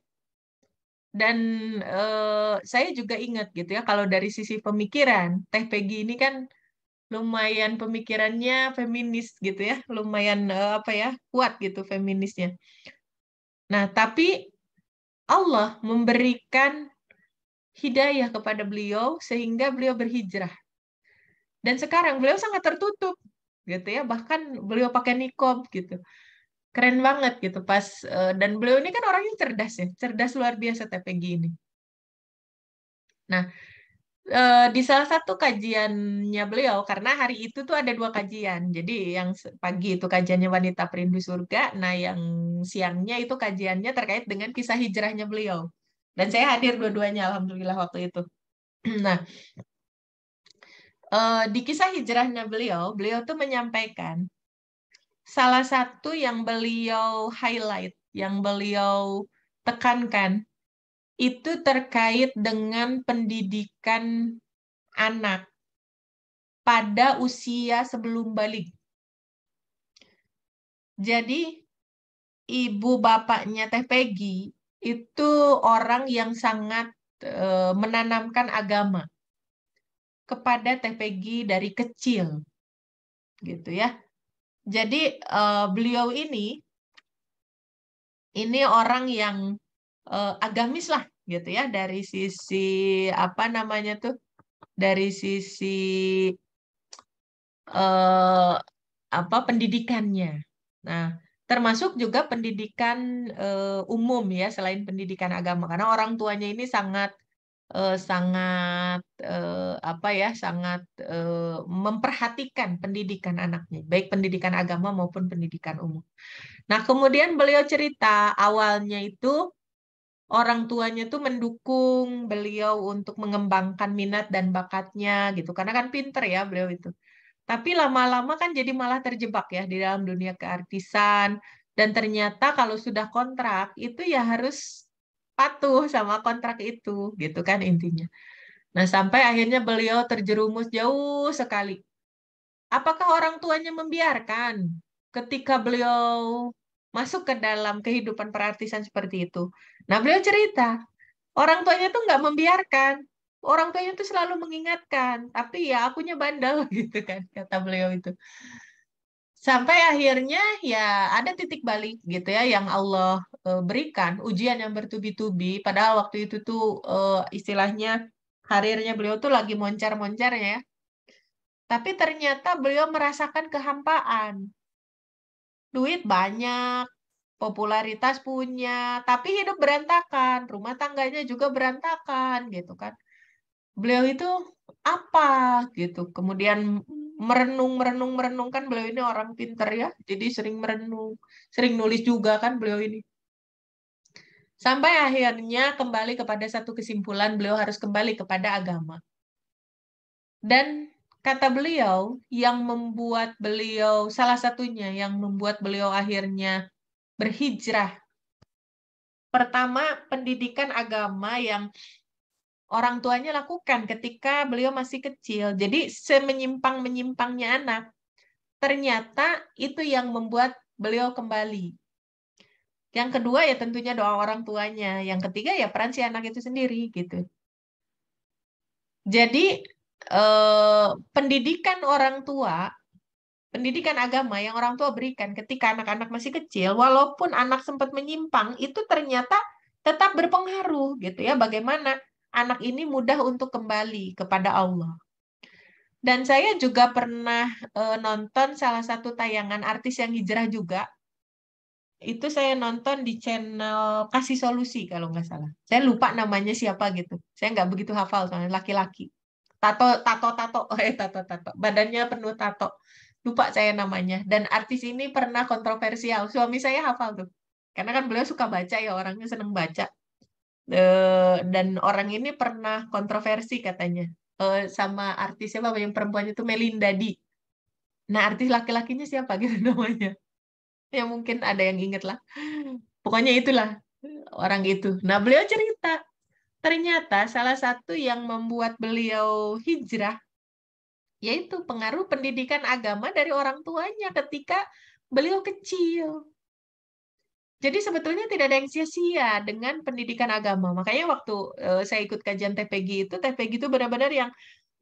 [SPEAKER 1] Dan saya juga ingat gitu ya, kalau dari sisi pemikiran, Teh Peggy ini kan lumayan pemikirannya feminis gitu ya, lumayan apa ya, kuat gitu feminisnya. Nah, tapi Allah memberikan hidayah kepada beliau sehingga beliau berhijrah. Dan sekarang beliau sangat tertutup gitu ya, bahkan beliau pakai niqab gitu. Keren banget gitu pas dan beliau ini kan orangnya cerdas ya, cerdas luar biasa TPG ini. Nah, di salah satu kajiannya beliau, karena hari itu tuh ada 2 kajian. Jadi yang pagi itu kajiannya Wanita Perindu Surga, nah yang siangnya itu kajiannya terkait dengan kisah hijrahnya beliau. Dan saya hadir dua-duanya, alhamdulillah waktu itu. Nah, di kisah hijrahnya beliau, beliau tuh menyampaikan salah satu yang beliau highlight, yang beliau tekankan, itu terkait dengan pendidikan anak pada usia sebelum balik. Jadi, ibu bapaknya Teh Peggy itu orang yang sangat menanamkan agama kepada Teh Peggy dari kecil, gitu ya. Jadi, beliau ini orang yang agamis lah gitu ya, dari sisi apa namanya tuh, dari sisi eh, apa pendidikannya. Nah, termasuk juga pendidikan umum ya, selain pendidikan agama, karena orang tuanya ini sangat sangat apa ya, sangat memperhatikan pendidikan anaknya, baik pendidikan agama maupun pendidikan umum. Nah, kemudian beliau cerita awalnya itu orang tuanya tuh mendukung beliau untuk mengembangkan minat dan bakatnya gitu, karena kan pinter ya beliau itu. Tapi lama-lama kan jadi malah terjebak ya di dalam dunia keartisan, dan ternyata kalau sudah kontrak itu ya harus patuh sama kontrak itu gitu kan intinya. Nah, sampai akhirnya beliau terjerumus jauh sekali. Apakah orang tuanya membiarkan ketika beliau masuk ke dalam kehidupan perartisan seperti itu? Nah, beliau cerita, orang tuanya tuh nggak membiarkan. Orang tuanya tuh selalu mengingatkan, tapi ya akunya bandel gitu kan, kata beliau itu. Sampai akhirnya ya ada titik balik gitu ya yang Allah berikan, ujian yang bertubi-tubi. Padahal waktu itu tuh istilahnya karirnya beliau tuh lagi moncar-moncarnya ya. Tapi ternyata beliau merasakan kehampaan. Duit banyak, popularitas punya, tapi hidup berantakan, rumah tangganya juga berantakan gitu kan. Beliau itu apa gitu. Kemudian merenung, merenung, merenung, kan beliau ini orang pinter ya, jadi sering merenung, sering nulis juga kan beliau ini. Sampai akhirnya kembali kepada satu kesimpulan, beliau harus kembali kepada agama. Dan kata beliau, yang membuat beliau, salah satunya yang membuat beliau akhirnya berhijrah. Pertama, pendidikan agama yang orang tuanya lakukan ketika beliau masih kecil. Jadi semenyimpang-menyimpangnya anak, ternyata itu yang membuat beliau kembali. Yang kedua ya tentunya doa orang tuanya. Yang ketiga ya peran si anak itu sendiri gitu. Jadi pendidikan orang tua, pendidikan agama yang orang tua berikan ketika anak-anak masih kecil, walaupun anak sempat menyimpang, itu ternyata tetap berpengaruh gitu ya. Bagaimana anak ini mudah untuk kembali kepada Allah. Dan saya juga pernah nonton salah satu tayangan artis yang hijrah juga. Itu saya nonton di channel Kasih Solusi kalau nggak salah. Saya lupa namanya siapa gitu. Saya nggak begitu hafal soalnya laki-laki. Tato, tato, tato, tato, tato. Badannya penuh tato. Lupa saya namanya. Dan artis ini pernah kontroversial. Suami saya hafal tuh. Karena kan beliau suka baca ya, orangnya seneng baca. Dan orang ini pernah kontroversi katanya. Sama artis siapa yang perempuannya itu Melinda Di. Nah, artis laki-lakinya siapa gitu namanya. Ya mungkin ada yang inget lah. Pokoknya itulah orang itu. Nah, beliau cerita, ternyata salah satu yang membuat beliau hijrah yaitu pengaruh pendidikan agama dari orang tuanya ketika beliau kecil. Jadi sebetulnya tidak ada yang sia-sia dengan pendidikan agama. Makanya waktu saya ikut kajian TPG itu benar-benar yang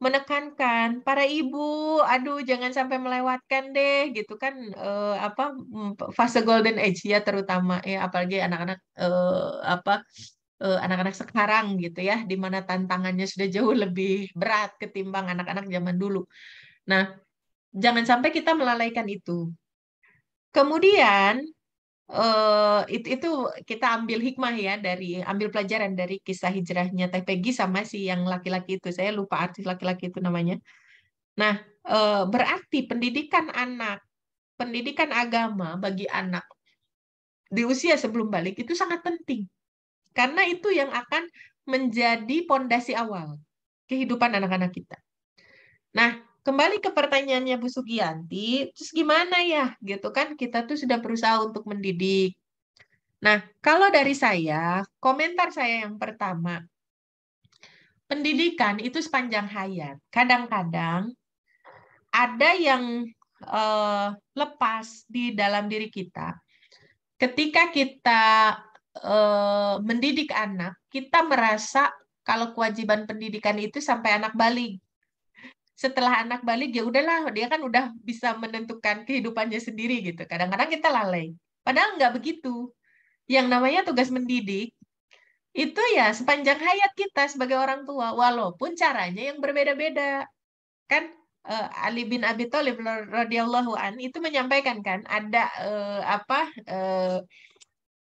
[SPEAKER 1] menekankan para ibu, aduh jangan sampai melewatkan deh, gitu kan, fase golden age ya terutama ya, apalagi anak-anak anak-anak sekarang gitu ya, di mana tantangannya sudah jauh lebih berat ketimbang anak-anak zaman dulu. Nah, jangan sampai kita melalaikan itu. Kemudian itu kita ambil hikmah ya, ambil pelajaran dari kisah hijrahnya Teh Peggy sama si yang laki-laki itu. Saya lupa artis laki-laki itu namanya. Nah, berarti pendidikan agama bagi anak di usia sebelum balik itu sangat penting. Karena itu yang akan menjadi pondasi awal kehidupan anak-anak kita. Nah, kembali ke pertanyaannya Bu Sugianti, terus gimana ya gitu kan, kita tuh sudah berusaha untuk mendidik. Nah, kalau dari saya, komentar saya yang pertama, pendidikan itu sepanjang hayat. Kadang-kadang ada yang lepas di dalam diri kita. Ketika kita mendidik anak, kita merasa kalau kewajiban pendidikan itu sampai anak balik. Setelah anak balik ya udahlah, dia kan udah bisa menentukan kehidupannya sendiri gitu. Kadang-kadang kita lalai. Padahal nggak begitu. Yang namanya tugas mendidik itu ya sepanjang hayat kita sebagai orang tua, walaupun caranya yang berbeda-beda. Kan Ali bin Abi Thalib radhiyallahu an itu menyampaikan kan ada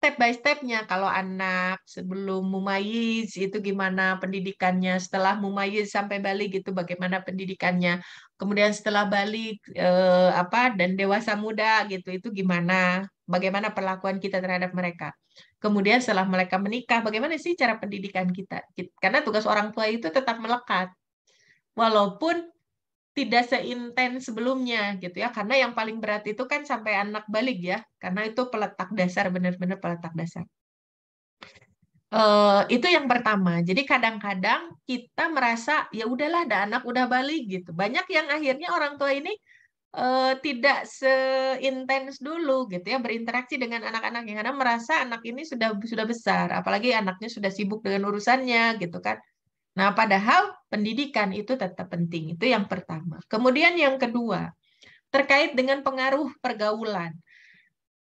[SPEAKER 1] step by step-nya. Kalau anak sebelum mumayyiz itu gimana pendidikannya, setelah mumayyiz sampai balik itu bagaimana pendidikannya, kemudian setelah balik dan dewasa muda gitu itu gimana, bagaimana perlakuan kita terhadap mereka. Kemudian setelah mereka menikah, bagaimana sih cara pendidikan kita? Karena tugas orang tua itu tetap melekat, walaupun tidak seintens sebelumnya gitu ya, karena yang paling berat itu kan sampai anak balik ya, karena itu peletak dasar, benar-benar peletak dasar. Itu yang pertama. Jadi kadang-kadang kita merasa ya udahlah, ada anak udah balik gitu. Banyak yang akhirnya orang tua ini tidak seintens dulu gitu ya berinteraksi dengan anak-anak, yang karena merasa anak ini sudah besar, apalagi anaknya sudah sibuk dengan urusannya gitu kan. Nah, padahal pendidikan itu tetap penting. Itu yang pertama. Kemudian yang kedua, terkait dengan pengaruh pergaulan.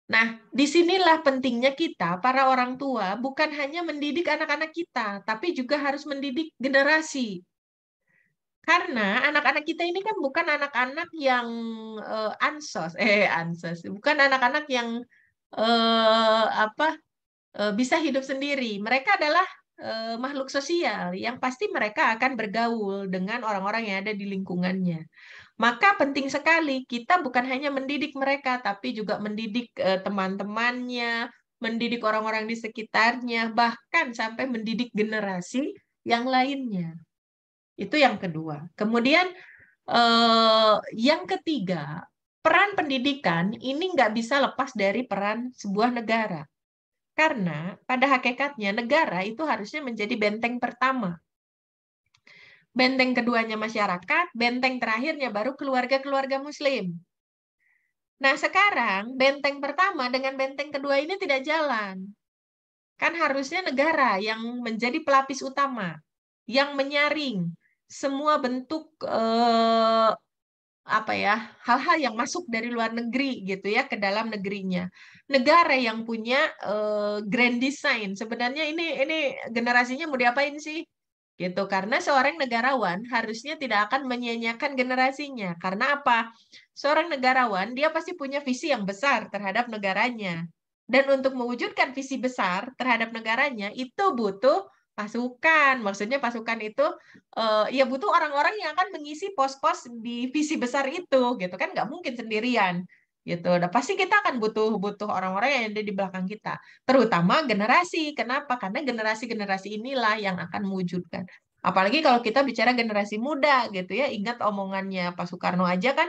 [SPEAKER 1] Nah, disinilah pentingnya kita, para orang tua, bukan hanya mendidik anak-anak kita, tapi juga harus mendidik generasi. Karena anak-anak kita ini kan bukan anak-anak yang ansos, bukan anak-anak yang bisa hidup sendiri. Mereka adalah makhluk sosial yang pasti mereka akan bergaul dengan orang-orang yang ada di lingkungannya. Maka penting sekali kita bukan hanya mendidik mereka, tapi juga mendidik teman-temannya, mendidik orang-orang di sekitarnya, bahkan sampai mendidik generasi yang lainnya. Itu yang kedua. Kemudian yang ketiga, peran pendidikan ini nggak bisa lepas dari peran sebuah negara. Karena pada hakikatnya negara itu harusnya menjadi benteng pertama. Benteng keduanya masyarakat, benteng terakhirnya baru keluarga-keluarga muslim. Nah, sekarang benteng pertama dengan benteng kedua ini tidak jalan. Kan harusnya negara yang menjadi pelapis utama, yang menyaring semua bentuk hal-hal yang masuk dari luar negeri gitu ya ke dalam negerinya. Negara yang punya grand design. Sebenarnya ini generasinya mau diapain sih? Gitu. Karena seorang negarawan harusnya tidak akan menyia-nyiakan generasinya. Karena apa? Seorang negarawan dia pasti punya visi yang besar terhadap negaranya. Dan untuk mewujudkan visi besar terhadap negaranya itu butuh pasukan. Maksudnya pasukan itu ya butuh orang-orang yang akan mengisi pos-pos di visi besar itu, gitu kan, nggak mungkin sendirian, gitu. Nah, pasti kita akan butuh orang-orang yang ada di belakang kita, terutama generasi. Kenapa? Karena generasi-generasi inilah yang akan mewujudkan. Apalagi kalau kita bicara generasi muda, gitu ya. Ingat omongannya Pak Soekarno aja kan,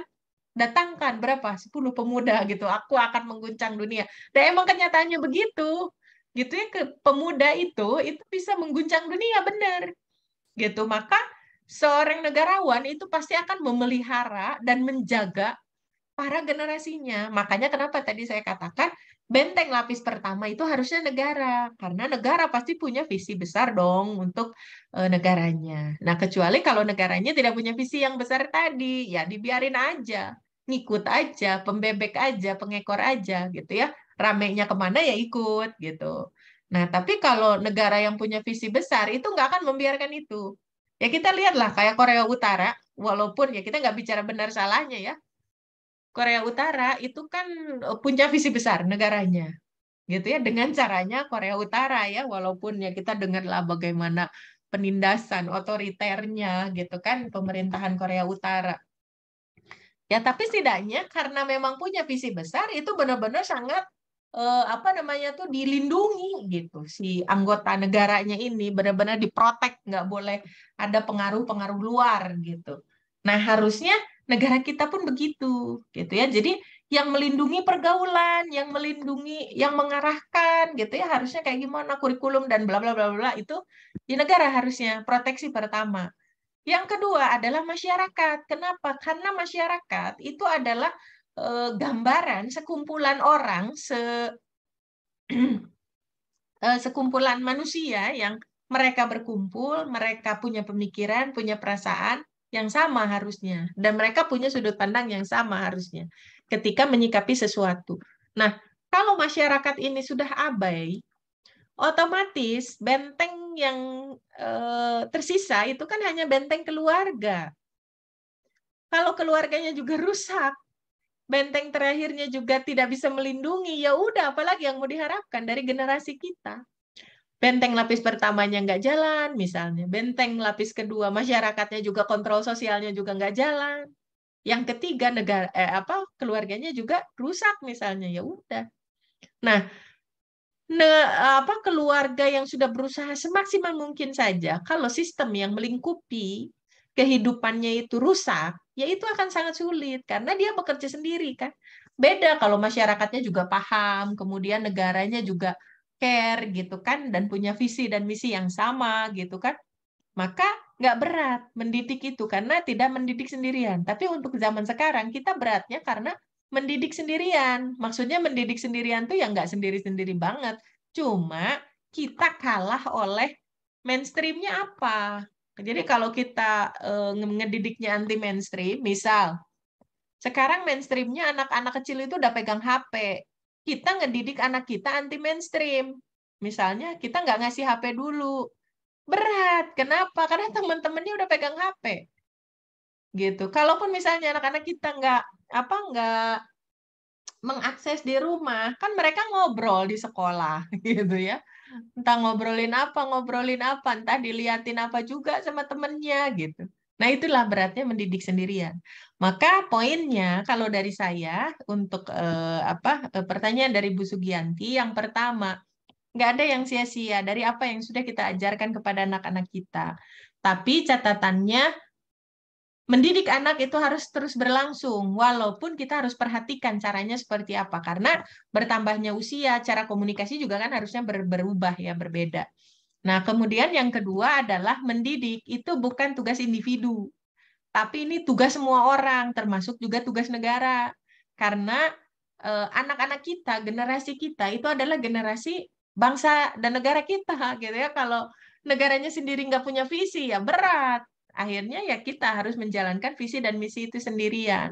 [SPEAKER 1] datangkan berapa 10 pemuda gitu, aku akan mengguncang dunia. Dan emang kenyataannya begitu. Gitu ya, ke pemuda itu bisa mengguncang dunia, benar gitu. Maka seorang negarawan itu pasti akan memelihara dan menjaga para generasinya. Makanya kenapa tadi saya katakan benteng lapis pertama itu harusnya negara, karena negara pasti punya visi besar dong untuk negaranya. Nah, kecuali kalau negaranya tidak punya visi yang besar tadi, ya dibiarin aja, ngikut aja, pembebek aja, pengekor aja gitu ya. Ramenya kemana ya ikut gitu. Nah, tapi kalau negara yang punya visi besar itu nggak akan membiarkan itu. Ya kita lihatlah kayak Korea Utara, walaupun ya kita nggak bicara benar salahnya ya. Korea Utara itu kan punya visi besar negaranya gitu ya, dengan caranya Korea Utara ya, walaupun ya kita dengarlah bagaimana penindasan otoriternya gitu kan pemerintahan Korea Utara. Ya tapi setidaknya karena memang punya visi besar itu benar-benar sangat apa namanya tuh dilindungi gitu, si anggota negaranya ini benar-benar diprotek, nggak boleh ada pengaruh-pengaruh luar gitu. Nah harusnya negara kita pun begitu gitu ya. Jadi yang melindungi pergaulan, yang melindungi, yang mengarahkan gitu ya, harusnya kayak gimana kurikulum dan bla bla bla bla itu di negara harusnya proteksi pertama. Yang kedua adalah masyarakat. Kenapa? Karena masyarakat itu adalah gambaran sekumpulan orang, sekumpulan manusia yang mereka berkumpul, mereka punya pemikiran, punya perasaan yang sama harusnya, dan mereka punya sudut pandang yang sama harusnya ketika menyikapi sesuatu. Nah, kalau masyarakat ini sudah abai, otomatis benteng yang tersisa itu kan hanya benteng keluarga. Kalau keluarganya juga rusak, benteng terakhirnya juga tidak bisa melindungi, ya udah apalagi yang mau diharapkan dari generasi kita. Benteng lapis pertamanya nggak jalan, misalnya. Benteng lapis kedua, masyarakatnya juga kontrol sosialnya juga nggak jalan. Yang ketiga, negara keluarganya juga rusak, misalnya. Ya udah. Nah, keluarga yang sudah berusaha semaksimal mungkin saja, kalau sistem yang melingkupi kehidupannya itu rusak, ya itu akan sangat sulit karena dia bekerja sendiri kan. Beda kalau masyarakatnya juga paham, kemudian negaranya juga care gitu kan, dan punya visi dan misi yang sama gitu kan. Maka nggak berat mendidik itu karena tidak mendidik sendirian. Tapi untuk zaman sekarang kita beratnya karena mendidik sendirian. Maksudnya mendidik sendirian tuh ya nggak sendiri-sendiri banget. Cuma kita kalah oleh mainstreamnya apa. Jadi kalau kita ngedidiknya anti mainstream, misal sekarang mainstreamnya anak-anak kecil itu udah pegang HP. Kita ngedidik anak kita anti mainstream. Misalnya kita nggak ngasih HP dulu. Berat. Kenapa? Karena teman-temannya udah pegang HP. Gitu. Kalaupun misalnya anak-anak kita nggak mengakses di rumah, kan mereka ngobrol di sekolah gitu ya. Entah ngobrolin apa, entah diliatin apa juga sama temennya gitu. Nah, itulah beratnya mendidik sendirian. Maka poinnya kalau dari saya untuk pertanyaan dari Bu Sugianti, yang pertama, nggak ada yang sia-sia dari apa yang sudah kita ajarkan kepada anak-anak kita. Tapi catatannya, mendidik anak itu harus terus berlangsung, walaupun kita harus perhatikan caranya seperti apa. Karena bertambahnya usia, cara komunikasi juga kan harusnya berubah ya, berbeda. Nah, kemudian yang kedua adalah mendidik itu bukan tugas individu, tapi ini tugas semua orang, termasuk juga tugas negara. Karena anak-anak kita, generasi kita itu adalah generasi bangsa dan negara kita, gitu ya. Kalau negaranya sendiri nggak punya visi, ya berat. Akhirnya ya kita harus menjalankan visi dan misi itu sendirian.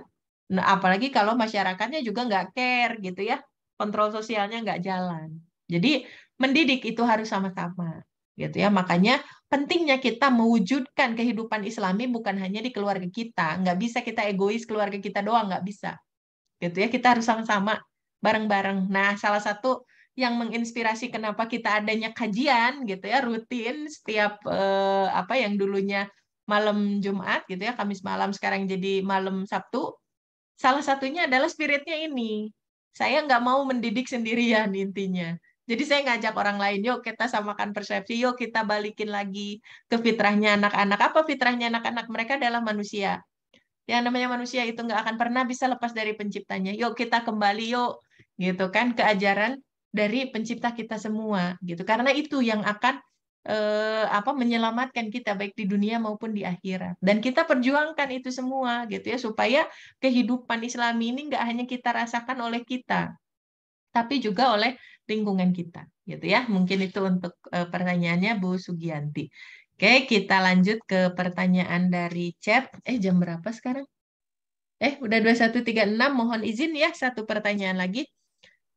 [SPEAKER 1] Nah, apalagi kalau masyarakatnya juga nggak care, gitu ya. Kontrol sosialnya nggak jalan. Jadi mendidik itu harus sama-sama, gitu ya. Makanya pentingnya kita mewujudkan kehidupan Islami bukan hanya di keluarga kita. Nggak bisa kita egois keluarga kita doang, nggak bisa. Gitu ya, kita harus sama-sama bareng-bareng. Nah, salah satu yang menginspirasi kenapa kita adanya kajian gitu ya rutin setiap yang dulunya malam Jumat gitu ya, Kamis malam sekarang jadi malam Sabtu. Salah satunya adalah spiritnya ini. Saya nggak mau mendidik sendirian intinya. Jadi saya ngajak orang lain, yuk kita samakan persepsi, yuk kita balikin lagi ke fitrahnya anak-anak. Apa fitrahnya anak-anak? Mereka adalah manusia. Yang namanya manusia itu nggak akan pernah bisa lepas dari penciptanya. Yuk kita kembali yuk, gitu kan, ke ajaran dari pencipta kita semua, gitu. Karena itu yang akan menyelamatkan kita baik di dunia maupun di akhirat. Dan kita perjuangkan itu semua, gitu ya, supaya kehidupan Islami ini nggak hanya kita rasakan oleh kita, tapi juga oleh lingkungan kita, gitu ya. Mungkin itu untuk pertanyaannya Bu Sugianti. Oke, kita lanjut ke pertanyaan dari chat. Jam berapa sekarang? Udah 21.36. Mohon izin ya, satu pertanyaan lagi.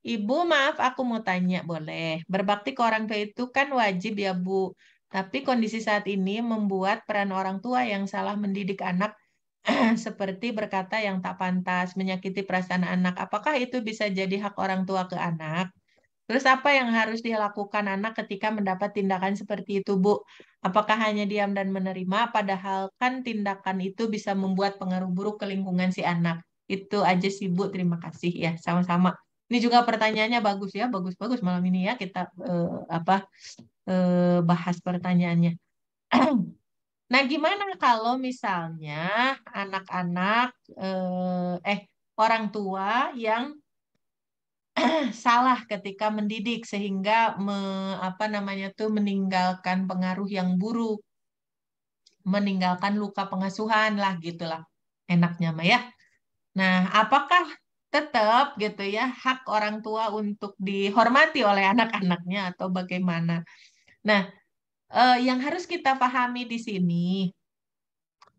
[SPEAKER 1] Ibu, maaf aku mau tanya, boleh? Berbakti ke orang tua itu kan wajib ya, Bu. Tapi kondisi saat ini membuat peran orang tua yang salah mendidik anak seperti berkata yang tak pantas, menyakiti perasaan anak. Apakah itu bisa jadi hak orang tua ke anak? Terus apa yang harus dilakukan anak ketika mendapat tindakan seperti itu, Bu? Apakah hanya diam dan menerima, padahal kan tindakan itu bisa membuat pengaruh buruk ke lingkungan si anak. Itu aja sih, Bu. Terima kasih ya, sama-sama. Ini juga pertanyaannya bagus ya, bagus-bagus malam ini ya kita bahas pertanyaannya. Nah, gimana kalau misalnya anak-anak orang tua yang salah ketika mendidik sehingga meninggalkan pengaruh yang buruk, meninggalkan luka pengasuhan lah gitulah enaknya mah ya. Nah, apakah tetap gitu ya hak orang tua untuk dihormati oleh anak-anaknya atau bagaimana? Nah, yang harus kita pahami di sini,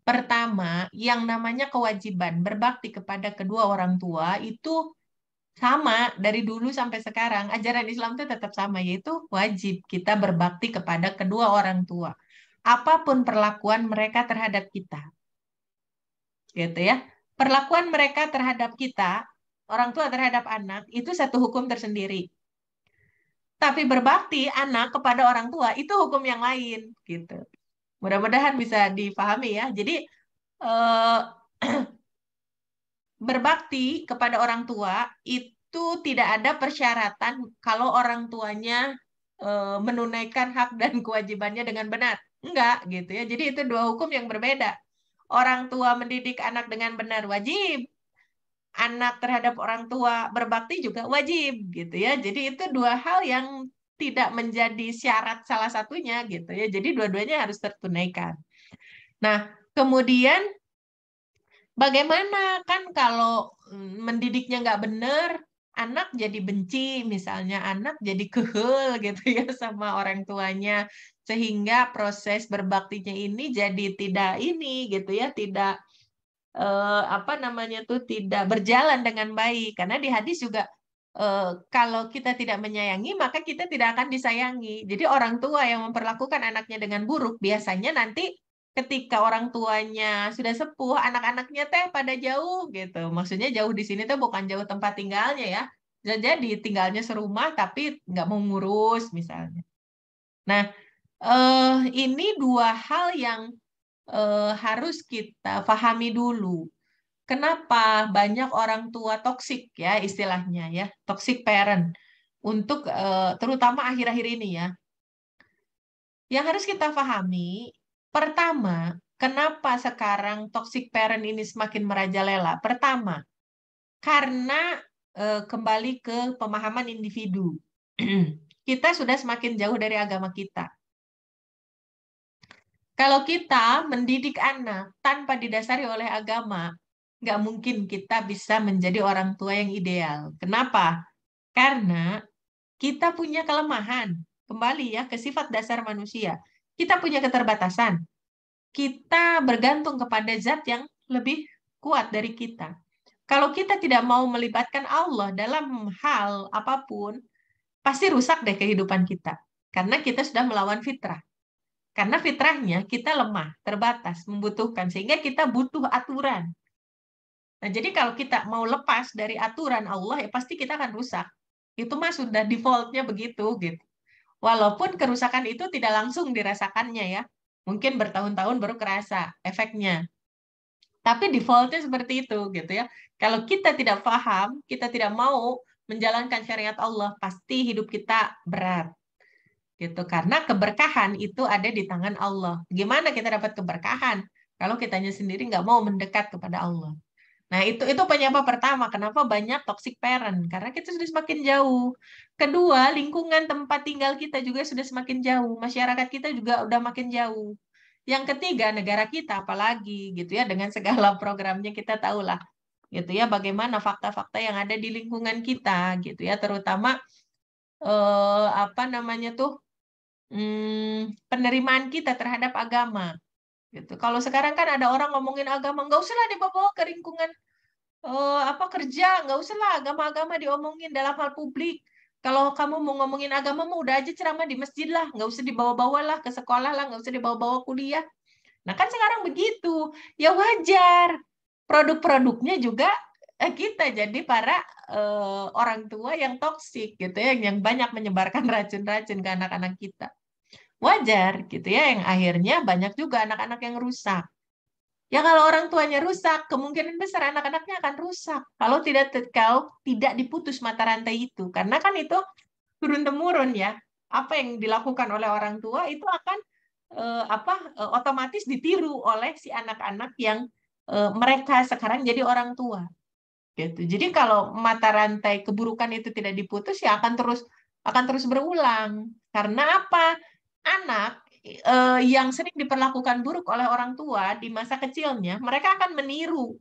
[SPEAKER 1] pertama, yang namanya kewajiban berbakti kepada kedua orang tua itu sama dari dulu sampai sekarang. Ajaran Islam itu tetap sama, yaitu wajib kita berbakti kepada kedua orang tua. Apapun perlakuan mereka terhadap kita. Gitu ya. Perlakuan mereka terhadap kita, orang tua terhadap anak, itu satu hukum tersendiri. Tapi berbakti anak kepada orang tua, itu hukum yang lain. Gitu. Mudah-mudahan bisa dipahami ya. Jadi, eh, berbakti kepada orang tua itu tidak ada persyaratan kalau orang tuanya menunaikan hak dan kewajibannya dengan benar. Enggak gitu ya. Jadi itu dua hukum yang berbeda. Orang tua mendidik anak dengan benar wajib. Anak terhadap orang tua berbakti juga wajib gitu ya. Jadi itu dua hal yang tidak menjadi syarat salah satunya gitu ya. Jadi dua-duanya harus tertunaikan. Nah, kemudian bagaimana kan kalau mendidiknya nggak benar, anak jadi benci, misalnya anak jadi kehel gitu ya sama orang tuanya, sehingga proses berbaktinya ini jadi tidak ini gitu ya, tidak tidak berjalan dengan baik. Karena di hadis juga kalau kita tidak menyayangi, maka kita tidak akan disayangi. Jadi orang tua yang memperlakukan anaknya dengan buruk biasanya nanti ketika orang tuanya sudah sepuh, anak-anaknya teh pada jauh gitu. Maksudnya jauh di sini tuh bukan jauh tempat tinggalnya ya. Jadi tinggalnya serumah tapi nggak mau ngurus misalnya. Nah, ini dua hal yang harus kita pahami dulu. Kenapa banyak orang tua toksik ya istilahnya ya, toxic parent untuk terutama akhir-akhir ini ya. Yang harus kita pahami, pertama, kenapa sekarang toxic parent ini semakin merajalela? Pertama, karena kembali ke pemahaman individu. Kita sudah semakin jauh dari agama kita. Kalau kita mendidik anak tanpa didasari oleh agama, nggak mungkin kita bisa menjadi orang tua yang ideal. Kenapa? Karena kita punya kelemahan. Kembali ya ke sifat dasar manusia. Kita punya keterbatasan. Kita bergantung kepada zat yang lebih kuat dari kita. Kalau kita tidak mau melibatkan Allah dalam hal apapun, pasti rusak deh kehidupan kita. Karena kita sudah melawan fitrah. Karena fitrahnya kita lemah, terbatas, membutuhkan. Sehingga kita butuh aturan. Nah, jadi kalau kita mau lepas dari aturan Allah, ya pasti kita akan rusak. Itu mah sudah default-nya begitu, gitu. Walaupun kerusakan itu tidak langsung dirasakannya ya. Mungkin bertahun-tahun baru kerasa efeknya. Tapi default-nya seperti itu, gitu ya. Kalau kita tidak paham, kita tidak mau menjalankan syariat Allah, pasti hidup kita berat. Gitu. Karena keberkahan itu ada di tangan Allah. Gimana kita dapat keberkahan? Kalau kitanya sendiri nggak mau mendekat kepada Allah. Nah, itu penyebab pertama kenapa banyak toxic parent, karena kita sudah semakin jauh. Kedua, lingkungan tempat tinggal kita juga sudah semakin jauh, masyarakat kita juga udah makin jauh. Yang ketiga, negara kita apalagi gitu ya, dengan segala programnya kita tahulah gitu ya, bagaimana fakta-fakta yang ada di lingkungan kita gitu ya, terutama apa namanya tuh penerimaan kita terhadap agama gitu. Kalau sekarang kan ada orang ngomongin agama, nggak usah lah dibawa ke lingkungan apa kerja, nggak usah lah agama-agama diomongin dalam hal publik. Kalau kamu mau ngomongin agama, mau udah aja ceramah di masjid lah, nggak usah dibawa-bawa lah ke sekolah lah, nggak usah dibawa-bawa kuliah. Nah kan sekarang begitu, ya wajar. Produk-produknya juga kita jadi para orang tua yang toksik gitu ya, yang banyak menyebarkan racun-racun ke anak-anak kita. Wajar gitu ya, yang akhirnya banyak juga anak-anak yang rusak. Ya kalau orang tuanya rusak, kemungkinan besar anak-anaknya akan rusak. Kalau tidak diputus mata rantai itu, karena kan itu turun temurun ya. Apa yang dilakukan oleh orang tua itu akan otomatis ditiru oleh si anak-anak yang mereka sekarang jadi orang tua. Gitu. Jadi kalau mata rantai keburukan itu tidak diputus ya akan terus berulang. Karena apa? Anak yang sering diperlakukan buruk oleh orang tua di masa kecilnya, mereka akan meniru.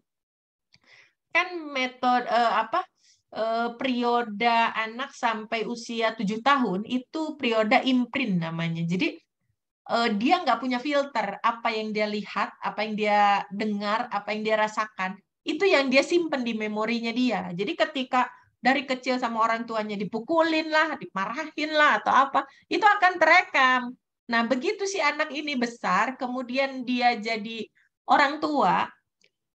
[SPEAKER 1] Kan metode periode anak sampai usia 7 tahun itu periode imprint namanya. Jadi dia nggak punya filter apa yang dia lihat, apa yang dia dengar, apa yang dia rasakan. Itu yang dia simpen di memorinya dia. Jadi ketika dari kecil sama orang tuanya dipukulin lah, dimarahin lah, atau apa, itu akan terekam. Nah, begitu si anak ini besar, kemudian dia jadi orang tua,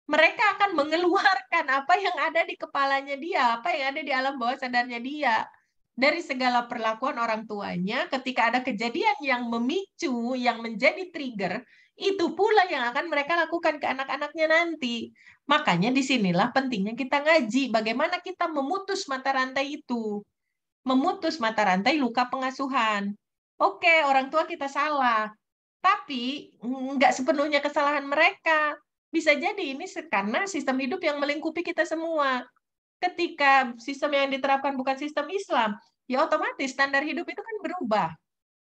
[SPEAKER 1] mereka akan mengeluarkan apa yang ada di kepalanya dia, apa yang ada di alam bawah sadarnya dia. Dari segala perlakuan orang tuanya, ketika ada kejadian yang memicu, yang menjadi trigger, itu pula yang akan mereka lakukan ke anak-anaknya nanti. Makanya disinilah pentingnya kita ngaji, bagaimana kita memutus mata rantai itu. Memutus mata rantai luka pengasuhan. Oke, orang tua kita salah, tapi nggak sepenuhnya kesalahan mereka. Bisa jadi ini karena sistem hidup yang melingkupi kita semua. Ketika sistem yang diterapkan bukan sistem Islam, ya otomatis standar hidup itu kan berubah.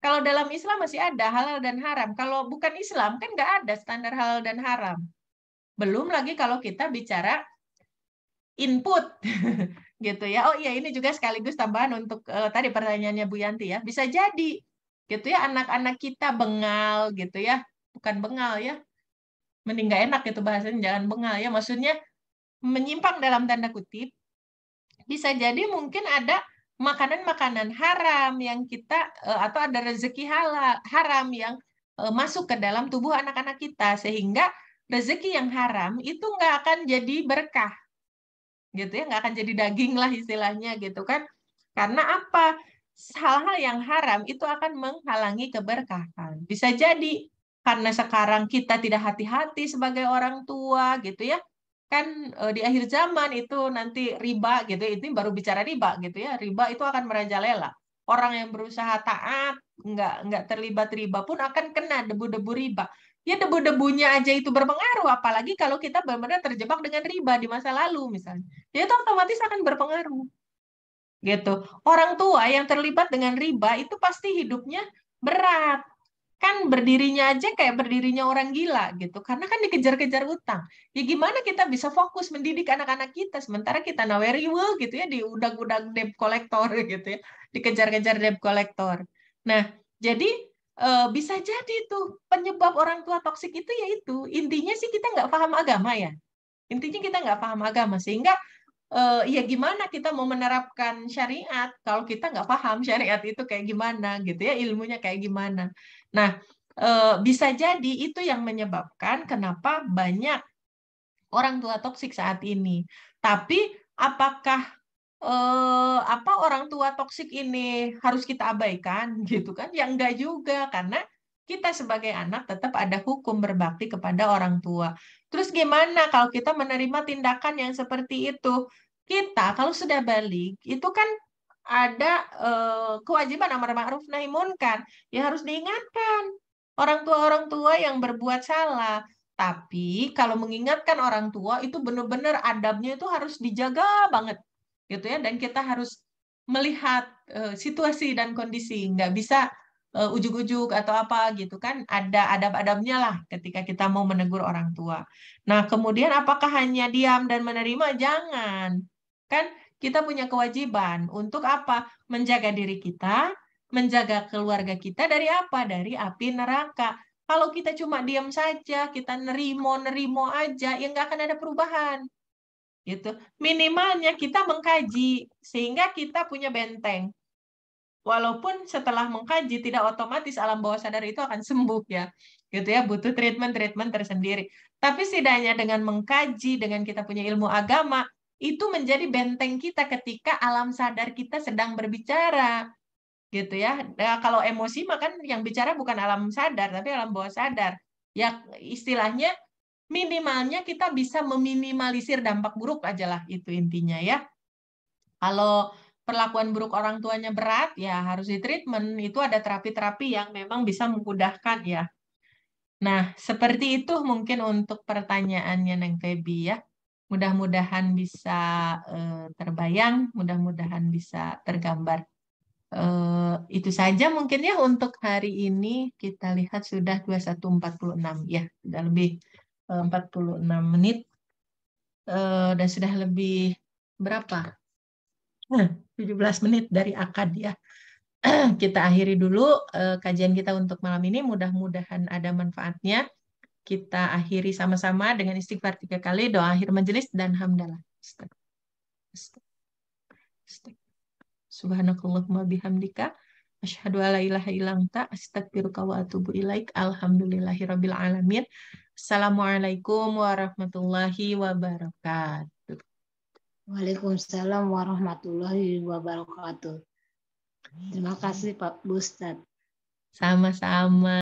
[SPEAKER 1] Kalau dalam Islam masih ada halal dan haram. Kalau bukan Islam kan nggak ada standar halal dan haram. Belum lagi kalau kita bicara input gitu ya. Oh iya, ini juga sekaligus tambahan untuk tadi pertanyaannya Bu Yanti ya. Bisa jadi gitu ya anak-anak kita bengal gitu ya. Bukan bengal ya. Mending nggak enak gitu bahasanya, jangan bengal ya. Maksudnya menyimpang dalam tanda kutip. Bisa jadi mungkin ada makanan-makanan haram yang kita atau ada rezeki haram yang masuk ke dalam tubuh anak-anak kita sehingga rezeki yang haram itu nggak akan jadi berkah gitu ya, nggak akan jadi daging lah istilahnya gitu kan, karena apa, hal-hal yang haram itu akan menghalangi keberkahan. Bisa jadi karena sekarang kita tidak hati-hati sebagai orang tua gitu ya, kan di akhir zaman itu nanti riba gitu, ini baru bicara riba gitu ya, riba itu akan merajalela. Orang yang berusaha taat nggak terlibat riba pun akan kena debu-debu riba. Ya debu-debunya aja itu berpengaruh, apalagi kalau kita benar-benar terjebak dengan riba di masa lalu misalnya. Ya itu otomatis akan berpengaruh. Gitu. Orang tua yang terlibat dengan riba itu pasti hidupnya berat. Kan berdirinya aja kayak berdirinya orang gila gitu. Karena kan dikejar-kejar utang. Ya gimana kita bisa fokus mendidik anak-anak kita sementara kita naweriwe gitu ya di udag-udag debt collector gitu ya. Dikejar-kejar debt collector. Nah, jadi bisa jadi tuh penyebab orang tua toksik itu yaitu intinya sih kita nggak paham agama ya. Intinya kita nggak paham agama sehingga ya gimana kita mau menerapkan syariat kalau kita nggak paham syariat itu kayak gimana gitu ya, ilmunya kayak gimana. Nah, bisa jadi itu yang menyebabkan kenapa banyak orang tua toksik saat ini. Tapi apakah orang tua toksik ini harus kita abaikan gitu kan? Ya enggak juga, karena kita sebagai anak tetap ada hukum berbakti kepada orang tua. Terus gimana kalau kita menerima tindakan yang seperti itu? Kita kalau sudah balik itu kan ada kewajiban amar ma'ruf nahi munkar. Ya harus diingatkan orang tua yang berbuat salah. Tapi kalau mengingatkan orang tua itu benar-benar adabnya itu harus dijaga banget gitu ya, dan kita harus melihat situasi dan kondisi, nggak bisa ujuk-ujuk atau apa gitu kan, ada adab-adabnya lah ketika kita mau menegur orang tua. Nah, kemudian apakah hanya diam dan menerima? Jangan. Kan kita punya kewajiban untuk apa? Menjaga diri kita, menjaga keluarga kita dari apa? Dari api neraka. Kalau kita cuma diam saja, kita nerimo aja, ya nggak akan ada perubahan. Gitu. Minimalnya kita mengkaji sehingga kita punya benteng. Walaupun setelah mengkaji tidak otomatis alam bawah sadar itu akan sembuh ya. Gitu ya, butuh treatment tersendiri. Tapi setidaknya dengan mengkaji, dengan kita punya ilmu agama, itu menjadi benteng kita ketika alam sadar kita sedang berbicara. Gitu ya. Nah, kalau emosi mah kan yang bicara bukan alam sadar tapi alam bawah sadar. Ya istilahnya minimalnya kita bisa meminimalisir dampak buruk aja lah itu intinya ya. Kalau perlakuan buruk orang tuanya berat, ya harus ditreatment. Itu ada terapi-terapi yang memang bisa memudahkan ya. Nah, seperti itu mungkin untuk pertanyaannya Neng Feby ya. Mudah-mudahan bisa terbayang, mudah-mudahan bisa tergambar. Itu saja mungkin ya untuk hari ini. Kita lihat sudah 21.46 ya, sudah lebih 46 menit dan sudah lebih berapa? 17 menit dari akad ya. Kita akhiri dulu kajian kita untuk malam ini. Mudah-mudahan ada manfaatnya. Kita akhiri sama-sama dengan istighfar 3 kali, doa akhir majelis dan hamdalah. Subhanakallahumma bihamdika asyhadu alla ilaha illa anta astaghfiruka wa atubu ilaik. Alhamdulillahirabbil alamin. Assalamualaikum warahmatullahi wabarakatuh.
[SPEAKER 3] Waalaikumsalam warahmatullahi wabarakatuh. Terima kasih Pak Ustadz.
[SPEAKER 1] Sama-sama.